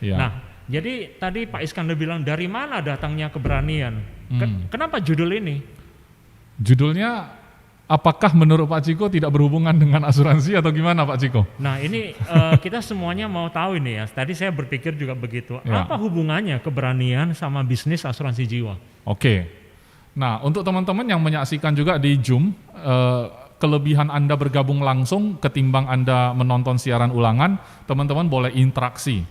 Iya. Nah, jadi tadi Pak Iskandar bilang dari mana datangnya keberanian? Kenapa judul ini? Judulnya, apakah menurut Pak Ciko tidak berhubungan dengan asuransi atau gimana Pak Ciko? Nah ini kita semuanya mau tahu ini ya. Tadi saya berpikir juga begitu. Ya. Apa hubungannya keberanian sama bisnis asuransi jiwa? Oke. Nah, untuk teman-teman yang menyaksikan juga di Zoom, kelebihan Anda bergabung langsung ketimbang Anda menonton siaran ulangan, teman-teman boleh interaksi.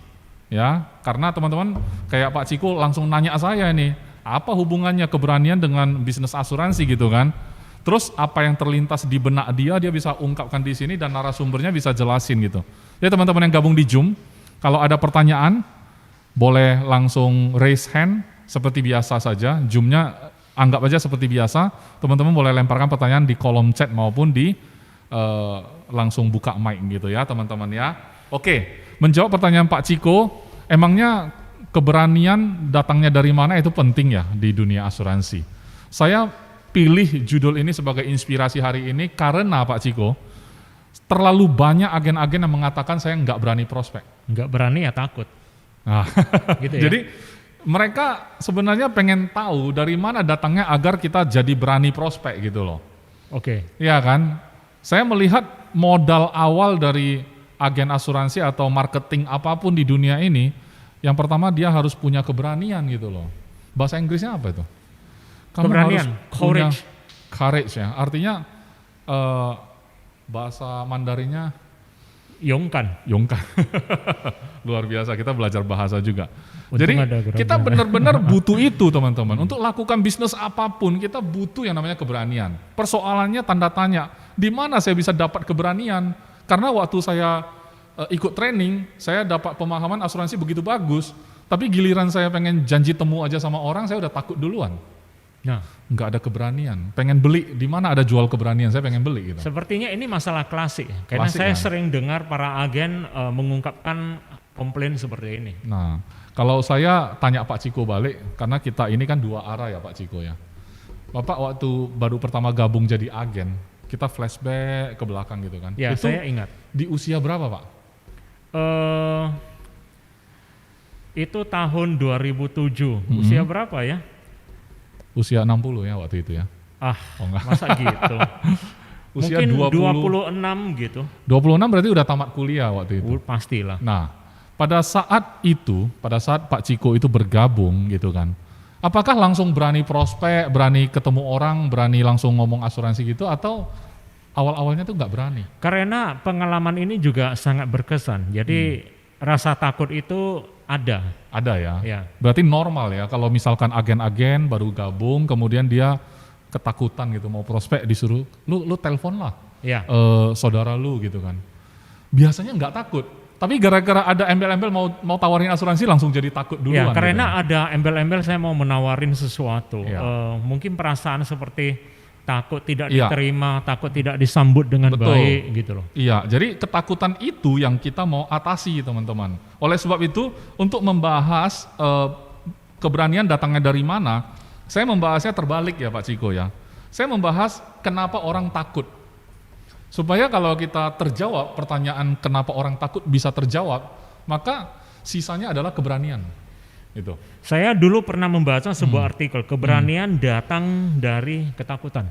Ya, karena teman-teman kayak Pak Ciko langsung nanya saya nih, apa hubungannya keberanian dengan bisnis asuransi gitu kan? Terus apa yang terlintas di benak dia bisa ungkapkan di sini dan narasumbernya bisa jelasin gitu. Jadi teman-teman yang gabung di Zoom, kalau ada pertanyaan boleh langsung raise hand seperti biasa saja. Zoom-nya anggap aja seperti biasa. Teman-teman boleh lemparkan pertanyaan di kolom chat maupun di langsung buka mic gitu ya teman-teman ya. Oke, menjawab pertanyaan Pak Ciko, emangnya keberanian datangnya dari mana itu penting ya di dunia asuransi. Saya pilih judul ini sebagai inspirasi hari ini karena Pak Ciko, terlalu banyak agen-agen yang mengatakan saya nggak berani prospek. Nggak berani ya takut. Nah, Gitu ya? jadi mereka sebenarnya pengen tahu dari mana datangnya agar kita jadi berani prospek gitu loh. Oke. Iya kan? Saya melihat modal awal dari agen asuransi atau marketing apapun di dunia ini, yang pertama dia harus punya keberanian gitu loh. Bahasa Inggrisnya apa itu? Kamu Keberanian, harus punya courage. courage ya. Artinya bahasa Mandarinnya Yongkan. Yongkan. Luar biasa, kita belajar bahasa juga. Untung Jadi ada gerak kita gerak. benar-benar butuh itu teman-teman. Untuk lakukan bisnis apapun kita butuh yang namanya keberanian. Persoalannya tanda tanya, di mana saya bisa dapat keberanian? Karena waktu saya ikut training, saya dapat pemahaman asuransi begitu bagus, tapi giliran saya pengen janji temu aja sama orang, saya udah takut duluan. Nah, Nggak ada keberanian. Pengen beli, di mana ada jual keberanian, saya pengen beli gitu. sepertinya ini masalah klasik. Karena Klasik, saya kan? sering dengar para agen mengungkapkan komplain seperti ini. Nah, kalau saya tanya Pak Ciko balik, karena kita ini kan dua arah ya Pak Ciko ya. Bapak waktu baru pertama gabung jadi agen, kita flashback ke belakang gitu kan. Ya, Itu saya ingat. di usia berapa Pak? Itu tahun 2007. Usia berapa ya? Usia 60 ya waktu itu ya. Ah, Oh enggak. masa gitu? Usia Mungkin 20 26 gitu. 26 berarti udah tamat kuliah waktu itu. Pastilah. Nah, pada saat Pak Ciko itu bergabung gitu kan, apakah langsung berani prospek, berani ketemu orang, berani langsung ngomong asuransi gitu, atau awal-awalnya tuh nggak berani? Karena pengalaman ini juga sangat berkesan. Jadi rasa takut itu ada. Ada ya? Ya. Berarti normal ya kalau misalkan agen-agen baru gabung, kemudian dia ketakutan gitu mau prospek, disuruh, lu telepon lah Ya. saudara lu gitu kan. Biasanya nggak takut. Tapi gara-gara ada embel-embel mau tawarin asuransi langsung jadi takut Ya, duluan. karena gitu. ada embel-embel saya mau menawarin sesuatu. Ya. Mungkin perasaan seperti takut tidak Iya. diterima, takut tidak disambut dengan Betul. baik gitu loh. Iya, jadi ketakutan itu yang kita mau atasi teman-teman. Oleh sebab itu, untuk membahas keberanian datangnya dari mana, saya membahasnya terbalik ya Pak Ciko ya. Saya membahas kenapa orang takut. Supaya kalau kita terjawab pertanyaan kenapa orang takut bisa terjawab, maka sisanya adalah keberanian. Gitu. Saya dulu pernah membaca sebuah artikel, keberanian datang dari ketakutan.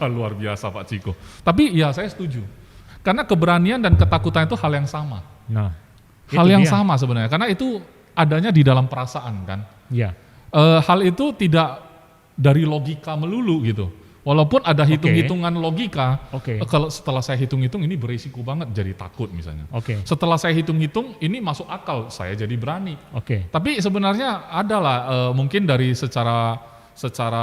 Luar biasa Pak Ciko. Tapi ya saya setuju. Karena keberanian dan ketakutan itu hal yang sama. Nah, Hal itu yang dia. sama sebenarnya, karena itu adanya di dalam perasaan kan. Ya. Hal itu tidak dari logika melulu gitu. Walaupun ada hitung-hitungan logika, Oke. kalau setelah saya hitung-hitung ini berisiko banget jadi takut misalnya. Oke. Setelah saya hitung-hitung ini masuk akal, saya jadi berani. Oke. Tapi sebenarnya adalah mungkin dari secara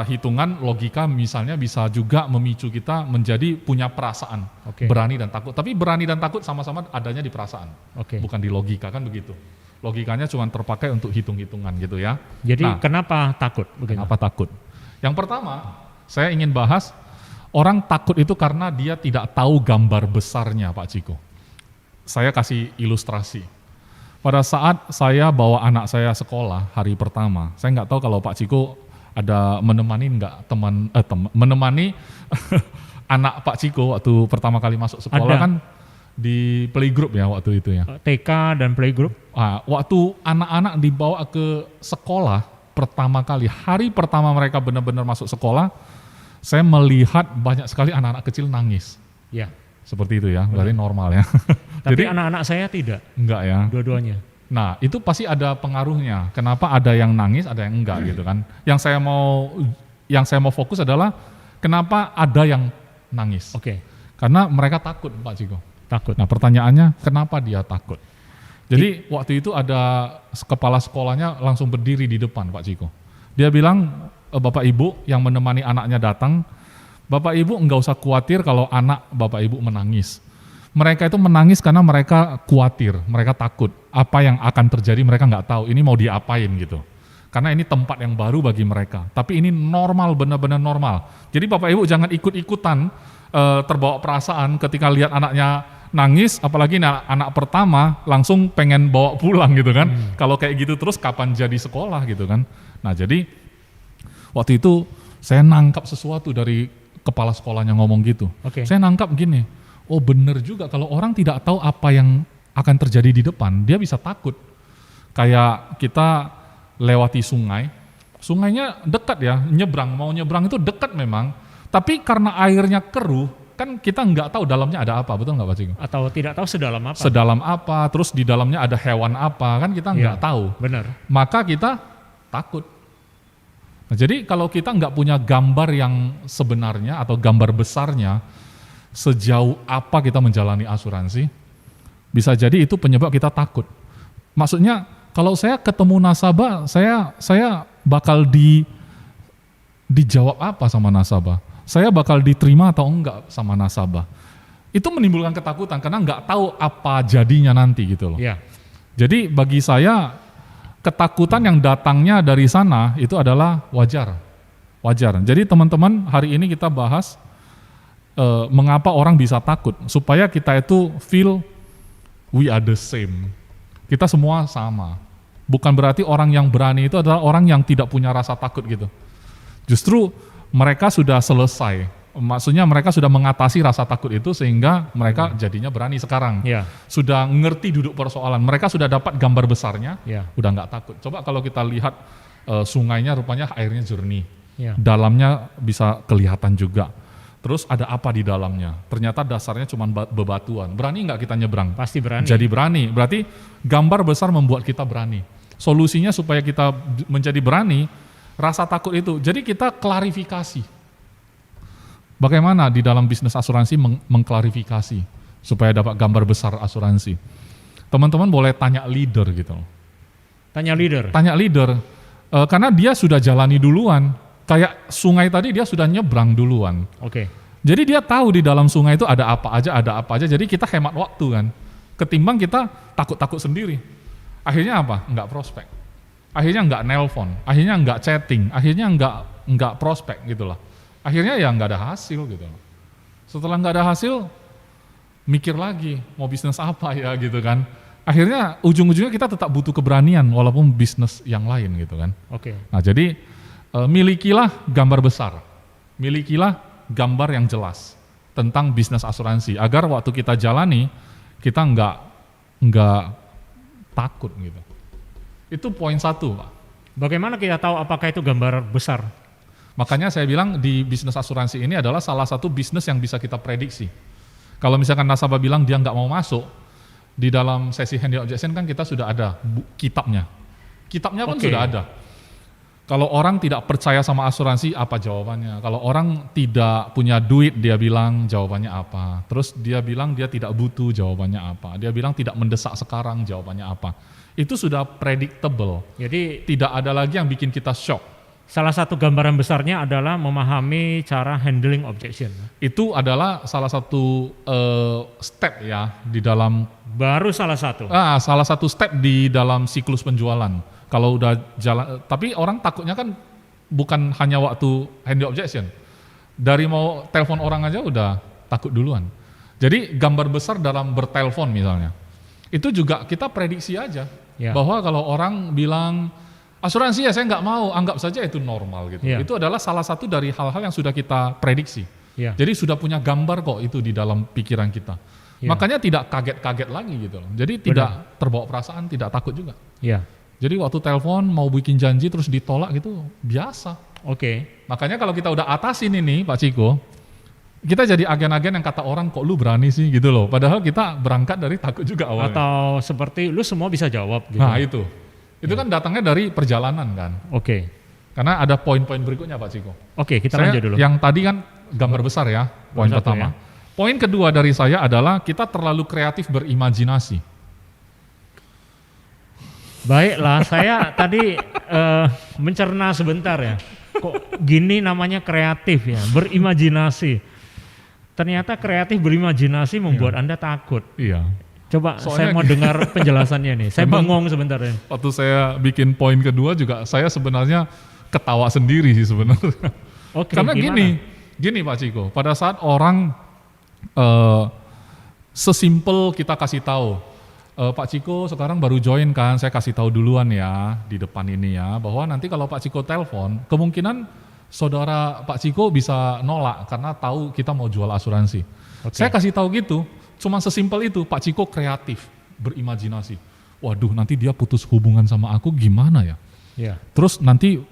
hitungan logika misalnya bisa juga memicu kita menjadi punya perasaan Oke. berani dan takut. Tapi berani dan takut sama-sama adanya di perasaan, Oke. bukan di logika kan begitu. Logikanya cuma terpakai untuk hitung-hitungan gitu ya. Jadi Nah, kenapa takut? Begitu. kenapa takut? Yang pertama, saya ingin bahas orang takut itu karena dia tidak tahu gambar besarnya Pak Ciko. Saya kasih ilustrasi. Pada saat saya bawa anak saya sekolah hari pertama, saya nggak tahu kalau Pak Ciko ada menemani menemani anak Pak Ciko waktu pertama kali masuk sekolah Ada. kan di playgroup ya waktu itu ya. TK dan playgroup. Waktu anak-anak dibawa ke sekolah pertama kali, hari pertama mereka benar-benar masuk sekolah, saya melihat banyak sekali anak-anak kecil nangis. Ya. Seperti itu ya, berarti normal ya. Tapi Jadi anak-anak saya tidak. enggak ya. Dua-duanya. Nah, itu pasti ada pengaruhnya. Kenapa ada yang nangis, ada yang enggak gitu kan. Yang saya mau fokus adalah kenapa ada yang nangis. Oke. Karena mereka takut, Pak Ciko. Takut. Nah, pertanyaannya kenapa dia takut? Jadi waktu itu ada kepala sekolahnya langsung berdiri di depan, Pak Ciko. Dia bilang, Bapak Ibu yang menemani anaknya datang, Bapak Ibu enggak usah khawatir kalau anak Bapak Ibu menangis. Mereka itu menangis karena mereka khawatir, mereka takut. Apa yang akan terjadi mereka nggak tahu, ini mau diapain gitu. Karena ini tempat yang baru bagi mereka. Tapi ini normal, benar-benar normal. Jadi Bapak Ibu jangan ikut-ikutan terbawa perasaan ketika lihat anaknya nangis, apalagi anak pertama langsung pengen bawa pulang gitu kan. Kalau kayak gitu terus kapan jadi sekolah gitu kan. Nah jadi waktu itu saya nangkap sesuatu dari kepala sekolahnya ngomong gitu. Oke. Saya nangkap gini, oh bener juga kalau orang tidak tahu apa yang akan terjadi di depan, dia bisa takut. Kayak kita lewati sungai, sungainya dekat ya, mau nyebrang itu dekat memang, tapi karena airnya keruh, kan kita nggak tahu dalamnya ada apa, betul nggak Pak Ciko? Atau tidak tahu sedalam apa. Sedalam apa, terus di dalamnya ada hewan apa, kan kita nggak tahu. Benar. Maka kita takut. Nah, jadi kalau kita nggak punya gambar yang sebenarnya atau gambar besarnya, sejauh apa kita menjalani asuransi, bisa jadi itu penyebab kita takut. Maksudnya kalau saya ketemu nasabah, saya bakal dijawab apa sama nasabah? Saya bakal diterima atau enggak sama nasabah? Itu menimbulkan ketakutan karena nggak tahu apa jadinya nanti gitu loh. Ya. Jadi bagi saya ketakutan yang datangnya dari sana itu adalah wajar. Jadi teman-teman hari ini kita bahas mengapa orang bisa takut, supaya kita itu feel we are the same. Kita semua sama. Bukan berarti orang yang berani itu adalah orang yang tidak punya rasa takut gitu. Justru mereka sudah selesai. Maksudnya mereka sudah mengatasi rasa takut itu sehingga mereka jadinya berani sekarang. Ya. Sudah ngerti duduk persoalan. Mereka sudah dapat gambar besarnya, Ya. udah nggak takut. Coba kalau kita lihat sungainya rupanya airnya jernih. Ya. Dalamnya bisa kelihatan juga. Terus ada apa di dalamnya? Ternyata dasarnya cuma bebatuan. Berani nggak kita nyebrang? Pasti berani. Jadi berani. Berarti gambar besar membuat kita berani. Solusinya supaya kita menjadi berani, rasa takut itu. Jadi kita klarifikasi. Bagaimana di dalam bisnis asuransi mengklarifikasi supaya dapat gambar besar asuransi? Teman-teman boleh tanya leader gitu. Tanya leader. Tanya leader, karena dia sudah jalani duluan. Kayak sungai tadi dia sudah nyebrang duluan. Oke. Jadi dia tahu di dalam sungai itu ada apa aja. Jadi kita hemat waktu kan. Ketimbang kita takut-takut sendiri. Akhirnya apa? Enggak prospek. Akhirnya enggak nelpon. Akhirnya enggak chatting. Akhirnya enggak prospek gitu lah. Akhirnya ya enggak ada hasil gitu. Setelah enggak ada hasil, mikir lagi mau bisnis apa ya gitu kan. Akhirnya ujung-ujungnya kita tetap butuh keberanian walaupun bisnis yang lain gitu kan. Oke. Nah jadi milikilah gambar besar, milikilah gambar yang jelas tentang bisnis asuransi agar waktu kita jalani kita nggak takut gitu. Itu poin 1, Pak. Bagaimana kita tahu apakah itu gambar besar? Makanya saya bilang di bisnis asuransi ini adalah salah satu bisnis yang bisa kita prediksi. Kalau misalkan nasabah bilang dia nggak mau masuk, di dalam sesi handle objection kan kita sudah ada kitabnya. Kitabnya pun sudah ada. Kalau orang tidak percaya sama asuransi, apa jawabannya? Kalau orang tidak punya duit, dia bilang jawabannya apa? Terus dia bilang dia tidak butuh, jawabannya apa? Dia bilang tidak mendesak sekarang, jawabannya apa? Itu sudah predictable. Jadi Tidak ada lagi yang bikin kita shock. salah satu gambaran besarnya adalah memahami cara handling objection. Itu adalah salah satu step ya di dalam Baru salah satu. salah satu step di dalam siklus penjualan. Kalau udah jalan, tapi orang takutnya kan bukan hanya waktu handle objection. Dari mau telepon orang aja udah takut duluan. Jadi gambar besar dalam bertelepon misalnya, itu juga kita prediksi aja. Ya. Bahwa kalau orang bilang asuransi ya saya nggak mau, anggap saja itu normal gitu. Ya. Itu adalah salah satu dari hal-hal yang sudah kita prediksi. Ya. Jadi sudah punya gambar kok itu di dalam pikiran kita. Ya. Makanya tidak kaget-kaget lagi gitu loh. Jadi tidak terbawa perasaan, tidak takut juga. Ya. Jadi waktu telepon mau bikin janji terus ditolak gitu biasa. Oke. Makanya kalau kita udah atasin ini Pak Ciko, kita jadi agen-agen yang kata orang kok lu berani sih gitu loh. Padahal kita berangkat dari takut juga awalnya. Atau seperti lu semua bisa jawab gitu. Nah itu kan datangnya dari perjalanan kan. Oke. Karena ada poin-poin berikutnya Pak Ciko. Oke, kita lanjut dulu. Yang tadi kan gambar besar ya, poin Satu pertama. ya. Poin kedua dari saya adalah kita terlalu kreatif berimajinasi. Baiklah, saya tadi mencerna sebentar ya. Kok gini namanya kreatif ya, berimajinasi. Ternyata kreatif berimajinasi membuat Anda takut. Iya. Coba Soalnya saya mau dengar penjelasannya nih. Saya bengong sebentar ya. Waktu saya bikin poin kedua juga saya sebenarnya ketawa sendiri sih sebenarnya. Oke, Karena gimana? gini Pak Ciko, pada saat orang sesimpel kita kasih tahu, Pak Ciko sekarang baru join kan, saya kasih tahu duluan ya di depan ini ya, bahwa nanti kalau Pak Ciko telepon, kemungkinan saudara Pak Ciko bisa nolak karena tahu kita mau jual asuransi. Oke. Saya kasih tahu gitu, cuma sesimpel itu. Pak Ciko kreatif, berimajinasi. Waduh, nanti dia putus hubungan sama aku gimana ya? Ya. Terus nanti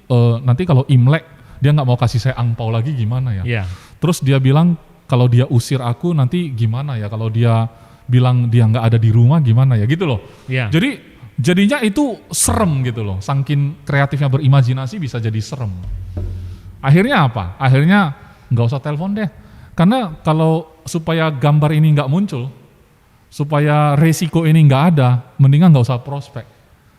kalau Imlek dia nggak mau kasih saya angpau lagi gimana ya? Ya. Terus dia bilang kalau dia usir aku nanti gimana ya? Kalau dia bilang dia nggak ada di rumah gimana ya? Gitu loh. Ya. Jadi jadinya itu serem gitu loh. Saking kreatifnya berimajinasi bisa jadi serem. Akhirnya apa? Akhirnya nggak usah telepon deh. Karena kalau supaya gambar ini nggak muncul, supaya resiko ini nggak ada, mendingan nggak usah prospek.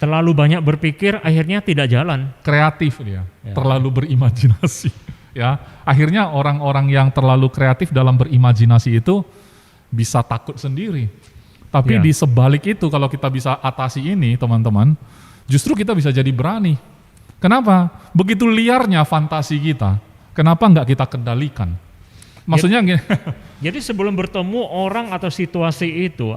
Terlalu banyak berpikir akhirnya tidak jalan. Kreatif dia, Ya. terlalu berimajinasi. Ya, akhirnya orang-orang yang terlalu kreatif dalam berimajinasi itu bisa takut sendiri. Tapi Ya. di sebalik itu kalau kita bisa atasi ini teman-teman, justru kita bisa jadi berani. Kenapa? Begitu liarnya fantasi kita, kenapa nggak kita kendalikan? Maksudnya gini, Jadi sebelum bertemu orang atau situasi itu,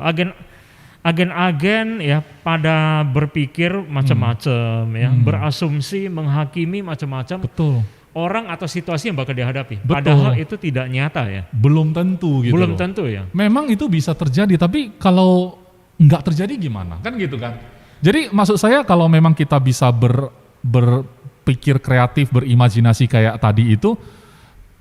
agen-agen ya pada berpikir macam-macam ya, berasumsi, menghakimi macam-macam betul, orang atau situasi yang bakal dihadapi. Betul. Padahal itu tidak nyata ya. belum tentu gitu Belum loh. tentu ya. Memang itu bisa terjadi, tapi kalau nggak terjadi gimana? Kan gitu kan. Jadi maksud saya kalau memang kita bisa berpikir kreatif, berimajinasi kayak tadi itu,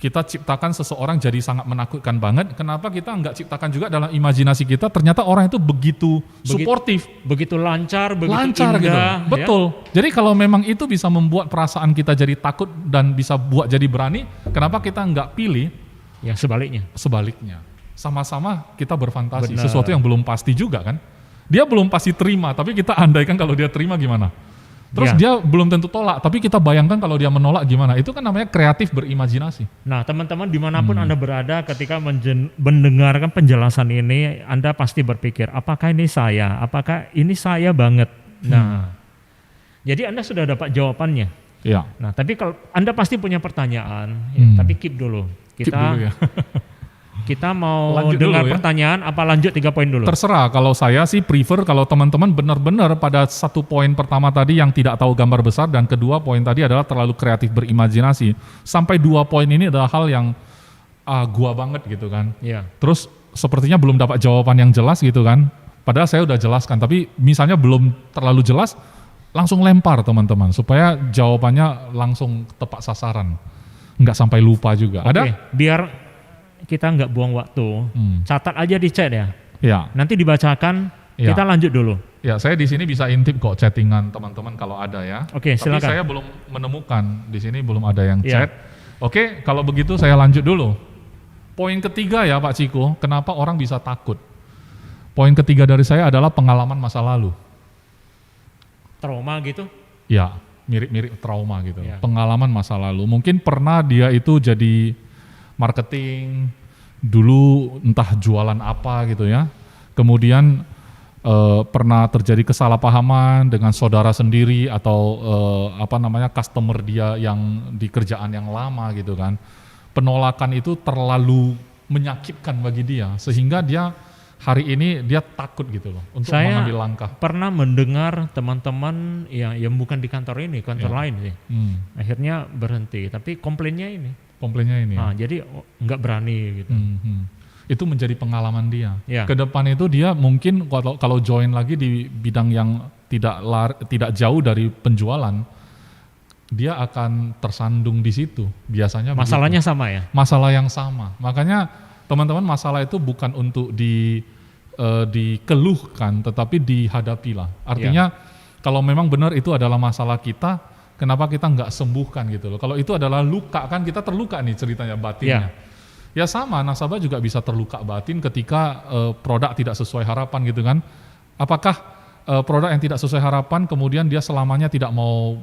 kita ciptakan seseorang jadi sangat menakutkan banget. Kenapa kita nggak ciptakan juga dalam imajinasi kita, ternyata orang itu begitu suportif, Begitu lancar, begitu lancar gitu. indah. Ya. Betul. Jadi kalau memang itu bisa membuat perasaan kita jadi takut dan bisa buat jadi berani, kenapa kita nggak pilih Ya sebaliknya. sebaliknya? Sama-sama kita berfantasi, Benar. sesuatu yang belum pasti juga kan. Dia belum pasti terima, tapi kita andaikan kalau dia terima gimana. Terus Ya. dia belum tentu tolak, tapi kita bayangkan kalau dia menolak gimana. Itu kan namanya kreatif berimajinasi. Nah teman-teman dimanapun Anda berada ketika mendengarkan penjelasan ini, Anda pasti berpikir, apakah ini saya? Apakah ini saya banget? Nah, jadi Anda sudah dapat jawabannya. Iya. Nah, tapi kalau Anda pasti punya pertanyaan, ya, tapi keep dulu. Keep dulu ya. Kita mau Lanjut dengar dulu ya. pertanyaan, apa lanjut 3 poin dulu? Terserah, kalau saya sih prefer kalau teman-teman benar-benar pada satu poin pertama tadi yang tidak tahu gambar besar, dan kedua poin tadi adalah terlalu kreatif berimajinasi. Sampai 2 poin ini adalah hal yang gua banget gitu kan. Ya, Terus sepertinya belum dapat jawaban yang jelas gitu kan. Padahal saya udah jelaskan, tapi misalnya belum terlalu jelas, langsung lempar teman-teman supaya jawabannya langsung tepat sasaran. Nggak sampai lupa juga. oke. Ada? Biar kita nggak buang waktu, catat aja di chat ya. Ya. Nanti dibacakan, Ya. kita lanjut dulu. Ya, saya di sini bisa intip kok chattingan teman-teman kalau ada ya. Oke, Tapi silakan. saya belum menemukan, di sini belum ada yang Ya. chat. Oke, kalau begitu saya lanjut dulu. Poin ketiga ya Pak Ciko, kenapa orang bisa takut? Poin ketiga dari saya adalah pengalaman masa lalu. Trauma gitu? Ya, mirip-mirip trauma gitu. Ya. Pengalaman masa lalu. Mungkin pernah dia itu jadi marketing, dulu entah jualan apa gitu ya. Kemudian pernah terjadi kesalahpahaman dengan saudara sendiri atau customer dia yang di kerjaan yang lama gitu kan. Penolakan itu terlalu menyakitkan bagi dia sehingga dia hari ini dia takut gitu loh untuk Saya mengambil langkah. pernah mendengar teman-teman yang bukan di kantor ini, kantor lain sih. Akhirnya berhenti, tapi komplainnya ini. Komplainnya ini. Nah, jadi nggak berani gitu. Itu menjadi pengalaman dia. Ya. Ke depan itu dia mungkin kalau join lagi di bidang yang tidak jauh dari penjualan, dia akan tersandung di situ. Biasanya Masalahnya begitu. sama ya? Masalah yang sama. Makanya teman-teman, masalah itu bukan untuk dikeluhkan, tetapi dihadapilah. Artinya kalau memang benar itu adalah masalah kita, kenapa kita nggak sembuhkan gitu loh. Kalau itu adalah luka, kan kita terluka nih ceritanya batinnya. Ya sama, nasabah juga bisa terluka batin ketika produk tidak sesuai harapan gitu kan. Apakah produk yang tidak sesuai harapan kemudian dia selamanya tidak mau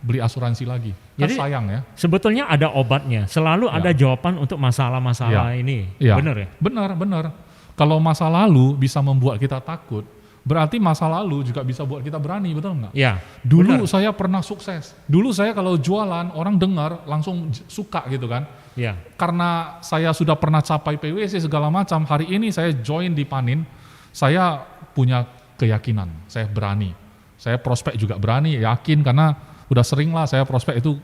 beli asuransi lagi? Kan Jadi, sayang ya. Sebetulnya ada obatnya, selalu ada jawaban untuk masalah-masalah ini. Ya. Benar ya? Benar. Kalau masa lalu bisa membuat kita takut, berarti masa lalu juga bisa buat kita berani, betul nggak? Ya. Dulu saya pernah sukses. Dulu saya kalau jualan orang dengar langsung suka gitu kan. Ya. Karena saya sudah pernah capai PwC segala macam, hari ini saya join di Panin, saya punya keyakinan, saya berani. Saya prospek juga berani, yakin karena udah sering lah saya prospek itu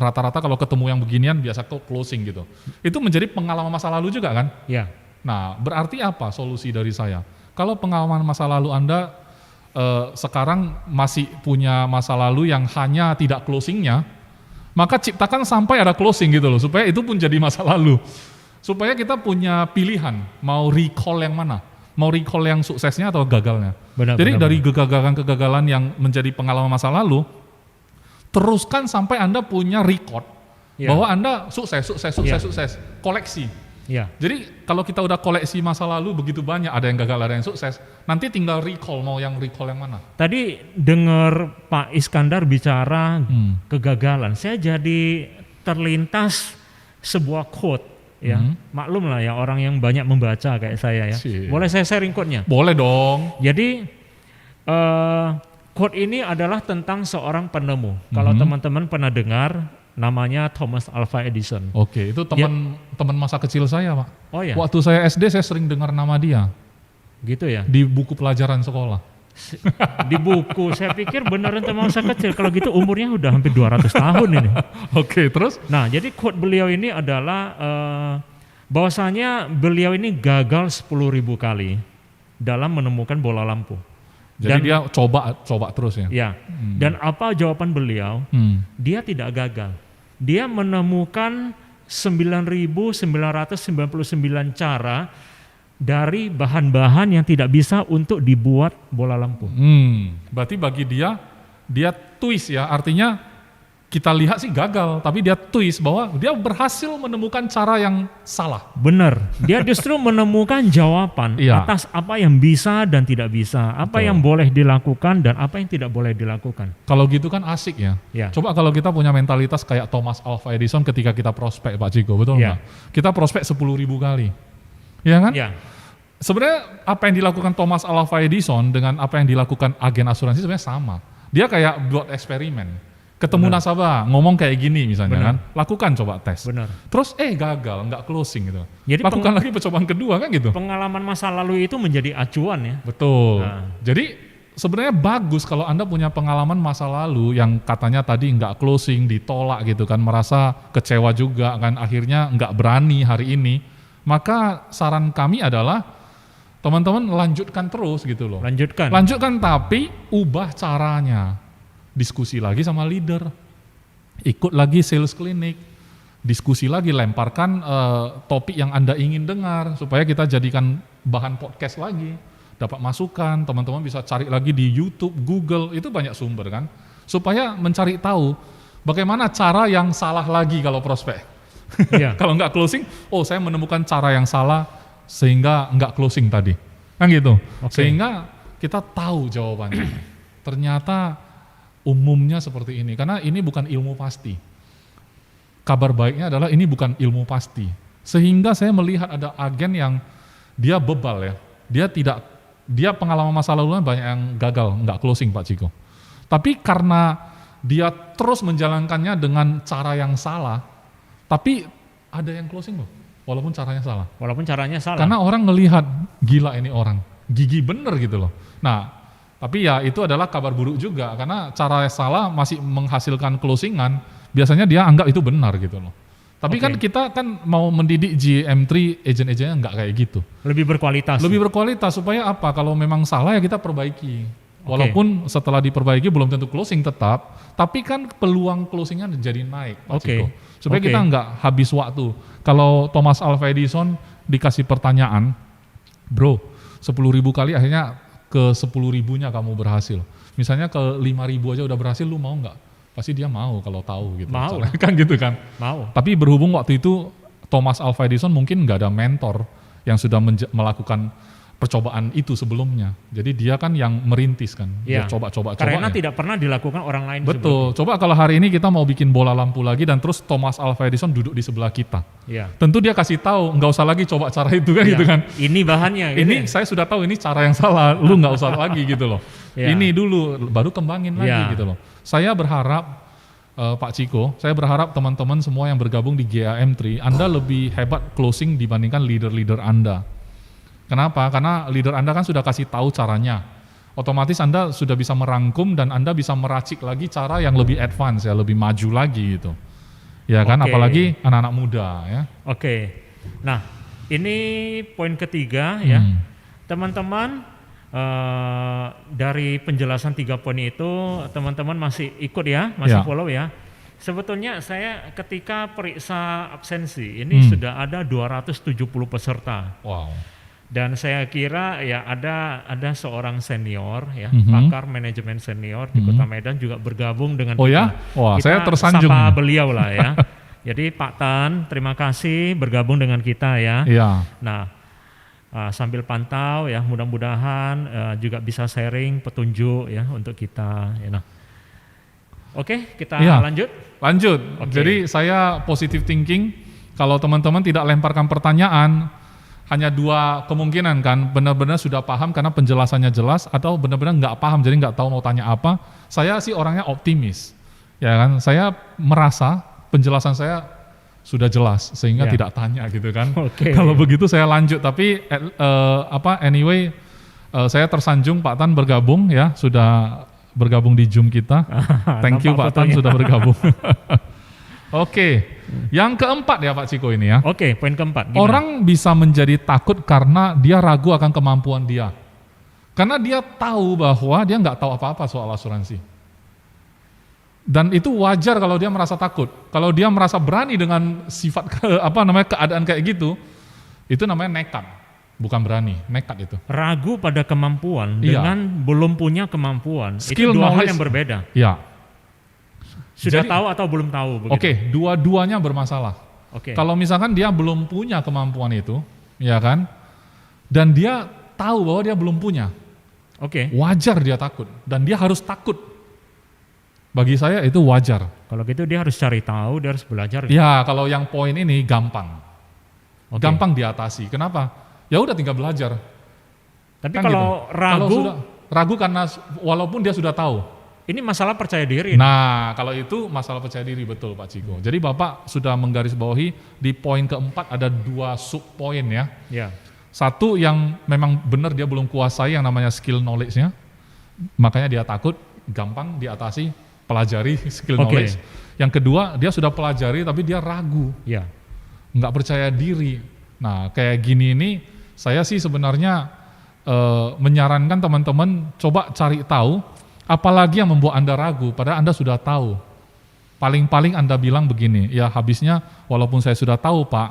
rata-rata kalau ketemu yang beginian biasa closing gitu. Itu menjadi pengalaman masa lalu juga kan? Ya. Nah, berarti apa solusi dari saya? Kalau pengalaman masa lalu Anda sekarang masih punya masa lalu yang hanya tidak closingnya, maka ciptakan sampai ada closing gitu loh, supaya itu pun jadi masa lalu. Supaya kita punya pilihan, mau recall yang mana? Mau recall yang suksesnya atau gagalnya? Jadi dari kegagalan-kegagalan yang menjadi pengalaman masa lalu, teruskan sampai Anda punya record bahwa Anda sukses, koleksi. Ya. Jadi kalau kita udah koleksi masa lalu begitu banyak, ada yang gagal, ada yang sukses, nanti tinggal recall, mau yang recall yang mana. Tadi dengar Pak Iskandar bicara kegagalan, saya jadi terlintas sebuah quote ya. Maklum lah ya orang yang banyak membaca kayak saya ya. Boleh saya sharing quote-nya? Boleh dong. Jadi quote ini adalah tentang seorang penemu. Kalau teman-teman pernah dengar, namanya Thomas Alva Edison. Oke, itu teman masa kecil saya, Pak. Oh ya. Waktu saya SD saya sering dengar nama dia. Gitu ya. Di buku pelajaran sekolah. Di buku, saya pikir beneran teman masa kecil. Kalau gitu umurnya udah hampir 200 tahun ini. Oke, terus? Nah, jadi quote beliau ini adalah bahwasanya beliau ini gagal 10.000 kali dalam menemukan bola lampu. Jadi dia coba terus ya? Ya, dan apa jawaban beliau? Dia tidak gagal. Dia menemukan 9.999 cara dari bahan-bahan yang tidak bisa untuk dibuat bola lampu. Berarti bagi dia twist ya, artinya kita lihat sih gagal, tapi dia twist bahwa dia berhasil menemukan cara yang salah. Benar, dia justru menemukan jawaban atas apa yang bisa dan tidak bisa, apa yang boleh dilakukan dan apa yang tidak boleh dilakukan. Kalau gitu kan asik ya. Coba kalau kita punya mentalitas kayak Thomas Alva Edison ketika kita prospek, Pak Ciko, betul nggak? Kita prospek 10.000 kali, ya kan? Ya. Sebenarnya apa yang dilakukan Thomas Alva Edison dengan apa yang dilakukan agen asuransi sebenarnya sama. Dia kayak buat eksperimen. Ketemu nasabah, ngomong kayak gini misalnya kan, lakukan coba tes. Benar. Terus gagal, nggak closing gitu. Jadi lakukan lagi percobaan kedua kan gitu. Pengalaman masa lalu itu menjadi acuan ya. Betul. Jadi sebenarnya bagus kalau Anda punya pengalaman masa lalu yang katanya tadi nggak closing, ditolak gitu kan, merasa kecewa juga kan, akhirnya nggak berani hari ini. Maka saran kami adalah teman-teman lanjutkan terus gitu loh. Lanjutkan tapi ubah caranya. Diskusi lagi sama leader, ikut lagi sales clinic, diskusi lagi, lemparkan topik yang Anda ingin dengar supaya kita jadikan bahan podcast lagi, dapat masukan, teman-teman bisa cari lagi di YouTube, Google, itu banyak sumber kan, supaya mencari tahu bagaimana cara yang salah lagi kalau prospek. Kalau nggak closing, saya menemukan cara yang salah sehingga nggak closing tadi, kan gitu. Sehingga kita tahu jawabannya. Ternyata umumnya seperti ini, karena ini bukan ilmu pasti. Kabar baiknya adalah ini bukan ilmu pasti. Sehingga saya melihat ada agen yang dia bebal ya. Dia pengalaman masa lalu banyak yang gagal, nggak closing Pak Ciko. Tapi karena dia terus menjalankannya dengan cara yang salah, tapi ada yang closing loh, walaupun caranya salah. Karena orang ngelihat, gila ini orang, gigi bener gitu loh. Nah, tapi ya itu adalah kabar buruk juga, karena cara salah masih menghasilkan closingan, biasanya dia anggap itu benar gitu loh. Tapi Oke. kan kita kan mau mendidik GM3 agent-agentnya nggak kayak gitu. Lebih berkualitas. Lebih berkualitas supaya apa? Kalau memang salah ya kita perbaiki. Walaupun setelah diperbaiki belum tentu closing tetap, tapi kan peluang closingnya jadi naik, Pak Oke. Ciko. Supaya Oke. kita nggak habis waktu. Kalau Thomas Alva Edison dikasih pertanyaan, bro, 10.000 kali akhirnya ke 10.000-nya kamu berhasil. Misalnya ke 5.000 aja udah berhasil, lu mau nggak? Pasti dia mau kalau tahu gitu. Mau. Soalnya kan gitu kan. Mau. Tapi berhubung waktu itu Thomas Alva Edison mungkin nggak ada mentor yang sudah melakukan percobaan itu sebelumnya. Jadi dia kan yang merintis kan. Ya. Dia coba-coba. Karena ya. tidak pernah dilakukan orang lain. Betul. Coba kalau hari ini kita mau bikin bola lampu lagi dan terus Thomas Alva Edison duduk di sebelah kita. Ya. Tentu dia kasih tahu, nggak usah lagi coba cara itu kan Ya. gitu kan. Ini bahannya. Gitu. Ini saya sudah tahu ini cara yang salah, lu nggak usah lagi gitu loh. Ya. Ini dulu baru kembangin lagi Ya. gitu loh. Saya berharap Pak Ciko, saya berharap teman-teman semua yang bergabung di GAM3, Anda lebih hebat closing dibandingkan leader-leader Anda. Kenapa? Karena leader Anda kan sudah kasih tahu caranya. Otomatis Anda sudah bisa merangkum dan Anda bisa meracik lagi cara yang lebih advance ya, lebih maju lagi gitu. Ya kan, Oke. apalagi anak-anak muda ya. Oke. Nah, ini poin ketiga ya. Teman-teman, dari penjelasan 3 poin itu teman-teman masih ikut ya, masih Ya. follow ya. Sebetulnya saya ketika periksa absensi ini sudah ada 270 peserta. Wow. Dan saya kira ya ada seorang senior ya, Mhm. pakar manajemen senior di Kota Medan juga bergabung dengan Oh kita. ya? Wah, Kita saya tersanjung. sapa beliau lah ya. Jadi Pak Tan, terima kasih bergabung dengan kita ya. Iya. Nah, sambil pantau ya, mudah-mudahan juga bisa sharing petunjuk ya untuk kita. Ya, nah. Oke, kita Iya. lanjut. Lanjut. Oke. Jadi saya positive thinking. Kalau teman-teman tidak lemparkan pertanyaan, hanya 2 kemungkinan kan, benar-benar sudah paham karena penjelasannya jelas, atau benar-benar nggak paham jadi nggak tahu mau tanya apa. Saya sih orangnya optimis, ya kan. Saya merasa penjelasan saya sudah jelas sehingga Ya. tidak tanya gitu kan. Oke. Kalau begitu saya lanjut. Tapi anyway, saya tersanjung Pak Tan bergabung ya, sudah bergabung di Zoom kita. Thank you Nampak Pak Tan fotonya. sudah bergabung. Oke, yang keempat ya Pak Ciko ini ya. Oke, poin keempat. Gimana? Orang bisa menjadi takut karena dia ragu akan kemampuan dia. Karena dia tahu bahwa dia nggak tahu apa-apa soal asuransi. Dan itu wajar kalau dia merasa takut. Kalau dia merasa berani dengan sifat keadaan kayak gitu, itu namanya nekat. Bukan berani, nekat itu. Ragu pada kemampuan Iya. dengan belum punya kemampuan. Skill itu 2 hal knowledge. yang berbeda. Ya. Sudah Jadi- tahu atau belum tahu begitu. Oke, dua-duanya bermasalah. Oke. Kalau misalkan dia belum punya kemampuan itu, ya kan? Dan dia tahu bahwa dia belum punya, Oke. wajar dia takut. Dan dia harus takut. Bagi saya itu wajar. Kalau gitu dia harus cari tahu, dia harus belajar. Ya, kalau yang poin ini gampang. Oke. Gampang diatasi. Kenapa? Ya udah tinggal belajar. Tapi Kan kalau gitu. ragu, Kalau sudah, ragu karena walaupun dia sudah tahu. ini masalah percaya diri. Nah, kalau itu masalah percaya diri, betul Pak Ciko. Jadi Bapak sudah menggarisbawahi di poin keempat ada 2 sub poin ya. Ya. Satu yang memang benar dia belum kuasai yang namanya skill knowledge-nya. Makanya dia takut, gampang diatasi, pelajari skill Oke. knowledge. Yang kedua, dia sudah pelajari tapi dia ragu, Ya. nggak percaya diri. Nah, kayak gini ini saya sih sebenarnya menyarankan teman-teman coba cari tahu, apalagi yang membuat Anda ragu, padahal Anda sudah tahu. Paling-paling Anda bilang begini, ya habisnya walaupun saya sudah tahu Pak,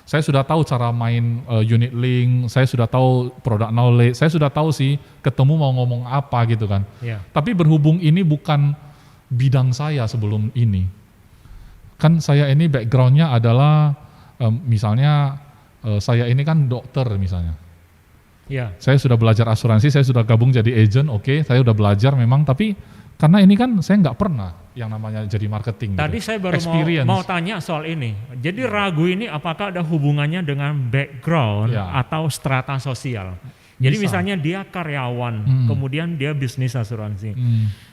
saya sudah tahu cara main unit link, saya sudah tahu product knowledge, saya sudah tahu sih ketemu mau ngomong apa gitu kan. Ya. Tapi berhubung ini bukan bidang saya sebelum ini, kan saya ini backgroundnya adalah misalnya saya ini kan dokter misalnya. Ya. Saya sudah belajar asuransi, saya sudah gabung jadi agent, oke, saya sudah belajar memang, tapi karena ini kan saya nggak pernah yang namanya jadi marketing. Tadi gitu. saya baru Experience. mau tanya soal ini. Jadi ragu ini apakah ada hubungannya dengan background Ya. atau strata sosial? Jadi Bisa. misalnya dia karyawan, kemudian dia bisnis asuransi.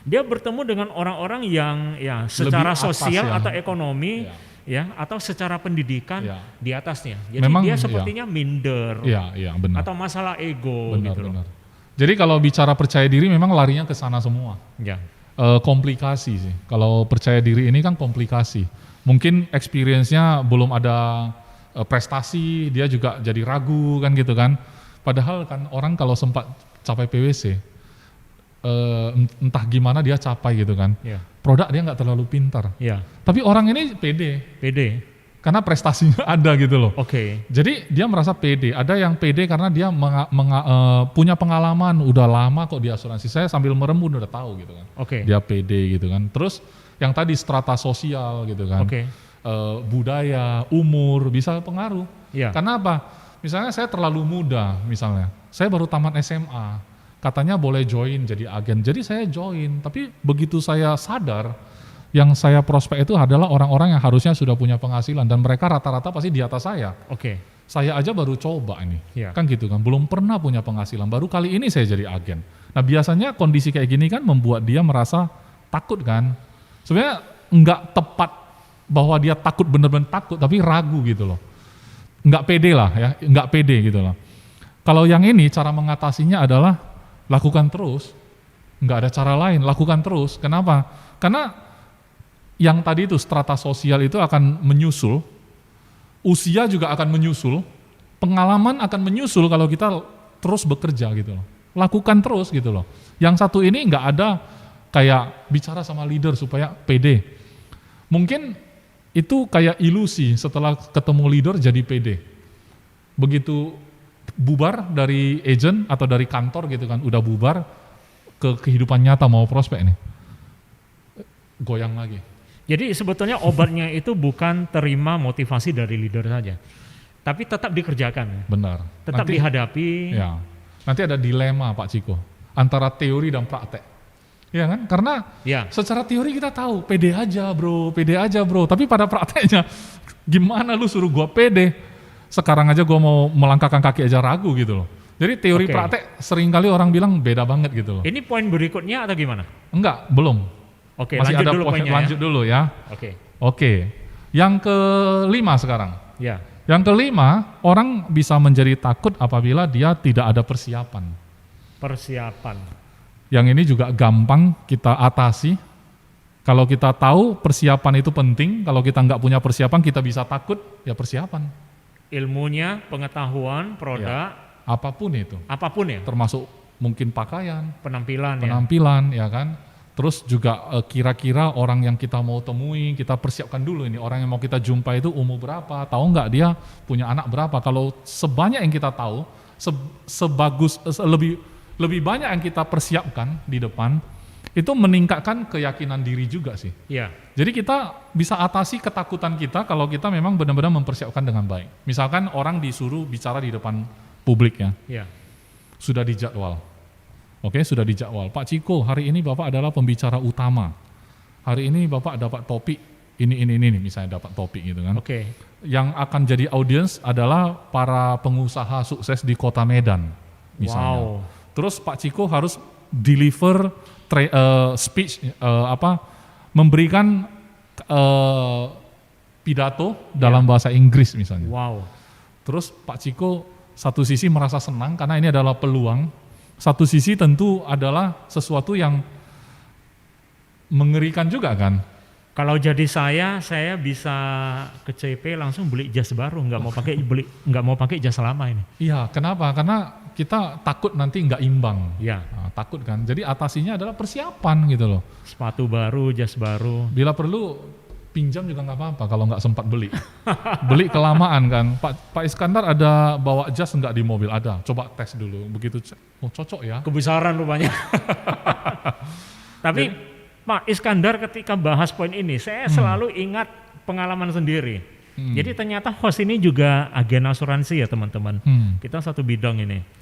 Dia bertemu dengan orang-orang yang ya secara atas sosial ya. atau ekonomi ya atau secara pendidikan Ya. di atasnya. Jadi Memang, dia ya. sepertinya minder Iya, benar. atau masalah ego Benar, gitu loh. benar. Jadi kalau bicara percaya diri memang larinya ke sana semua. Ya. Komplikasi sih. Kalau percaya diri ini kan komplikasi. mungkin experience-nya belum ada prestasi, dia juga jadi ragu kan gitu kan. Padahal kan orang kalau sempat capai PwC, entah gimana dia capai gitu kan. Ya. Produk dia nggak terlalu pintar. Ya. Tapi orang ini pede. Karena prestasinya ada gitu loh. Oke. Jadi dia merasa pede. Ada yang pede karena dia punya pengalaman, udah lama kok di asuransi. Saya sambil merem udah tahu gitu kan. Oke. Dia pede gitu kan. Terus yang tadi strata sosial gitu kan. Oke. Budaya, umur bisa pengaruh. Ya. Karena apa? Misalnya saya terlalu muda misalnya. Saya baru tamat SMA. Katanya boleh join jadi agen. Jadi saya join. Tapi begitu saya sadar, yang saya prospek itu adalah orang-orang yang harusnya sudah punya penghasilan. Dan mereka rata-rata pasti di atas saya. Oke. Saya aja baru coba ini. Ya. Kan gitu kan. Belum pernah punya penghasilan. Baru kali ini saya jadi agen. Nah biasanya kondisi kayak gini kan membuat dia merasa takut kan. Sebenarnya nggak tepat bahwa dia takut, bener-bener takut, tapi ragu gitu loh. Nggak pede lah ya, nggak pede gitu loh. Kalau yang ini cara mengatasinya adalah lakukan terus, nggak ada cara lain, lakukan terus. Kenapa? Karena yang tadi itu strata sosial itu akan menyusul, usia juga akan menyusul, pengalaman akan menyusul kalau kita terus bekerja gitu loh. Lakukan terus gitu loh. Yang satu ini nggak ada kayak bicara sama leader supaya pede. Mungkin itu kayak ilusi, setelah ketemu leader jadi pede. Begitu bubar dari agent atau dari kantor gitu kan, udah bubar ke kehidupan nyata mau prospek nih, goyang lagi. Jadi sebetulnya obatnya itu bukan terima motivasi dari leader saja, tapi tetap dikerjakan. Benar. Tetap nanti, dihadapi. Ya, nanti ada dilema Pak Ciko antara teori dan praktek. Ya kan? Karena secara teori kita tahu pede aja bro. Tapi pada prakteknya gimana lu suruh gua pede? Sekarang aja gua mau melangkahkan kaki aja ragu gitu loh. Jadi teori praktek seringkali orang bilang beda banget gitu loh. Ini poin berikutnya atau gimana? Enggak, belum. Oke, masih lanjut ada dulu poinnya. Lanjut dulu ya. Oke. Yang kelima sekarang. Ya. Yang kelima, orang bisa menjadi takut apabila dia tidak ada persiapan. Yang ini juga gampang kita atasi. Kalau kita tahu persiapan itu penting, kalau kita nggak punya persiapan kita bisa takut, ya persiapan. Ilmunya, pengetahuan, produk. Ya, apapun itu. Apapun ya? Termasuk mungkin pakaian. Penampilan ya kan. Terus juga kira-kira orang yang kita mau temui, kita persiapkan dulu ini. Orang yang mau kita jumpa itu umur berapa, tahu nggak dia punya anak berapa. Kalau sebanyak yang kita tahu, lebih banyak yang kita persiapkan di depan, itu meningkatkan keyakinan diri juga sih. Iya. Jadi kita bisa atasi ketakutan kita kalau kita memang benar-benar mempersiapkan dengan baik. Misalkan orang disuruh bicara di depan publik ya. Iya. Sudah dijadwal. Oke, sudah dijadwal. Pak Ciko, hari ini Bapak adalah pembicara utama. Hari ini Bapak dapat topik ini misalnya dapat topik gitu kan. Oke. Yang akan jadi audiens adalah para pengusaha sukses di Kota Medan misalnya. Wow. Terus Pak Ciko harus deliver speech, memberikan pidato dalam bahasa Inggris misalnya. Wow. Terus Pak Ciko satu sisi merasa senang karena ini adalah peluang, satu sisi tentu adalah sesuatu yang mengerikan juga kan. Kalau jadi saya bisa ke CP langsung beli jas baru, nggak mau pakai jas lama ini. Iya, kenapa? Karena kita takut nanti nggak imbang. Iya. Nah, takut kan. Jadi atasinya adalah persiapan gitu loh. Sepatu baru, jas baru. Bila perlu pinjam juga nggak apa-apa kalau nggak sempat beli. Beli kelamaan kan. Pak Iskandar ada bawa jas nggak di mobil? Ada. Coba tes dulu. Begitu, oh cocok ya. Kebesaran rupanya. Tapi Pak Iskandar ketika bahas poin ini, saya selalu ingat pengalaman sendiri. Jadi ternyata host ini juga agen asuransi ya teman-teman. Kita satu bidang ini.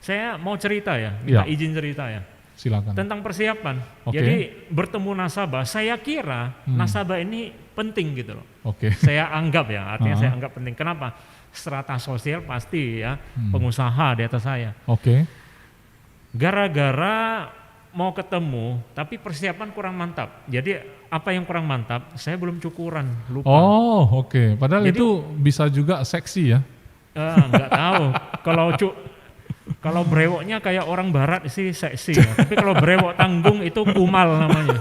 Saya mau cerita ya, minta izin cerita ya. Silakan. Tentang persiapan. Okay. Jadi bertemu nasabah, saya kira nasabah ini penting gitu loh. Okay. Saya anggap ya, artinya saya anggap penting. Kenapa? Strata sosial pasti ya, pengusaha di atas saya. Oke. Gara-gara mau ketemu, tapi persiapan kurang mantap. Jadi apa yang kurang mantap? Saya belum cukuran, lupa. Oh, oke. Padahal jadi, itu bisa juga seksi ya? Nggak tahu. Kalau brewoknya kayak orang barat sih seksi ya. Tapi kalau brewok tanggung itu kumal namanya.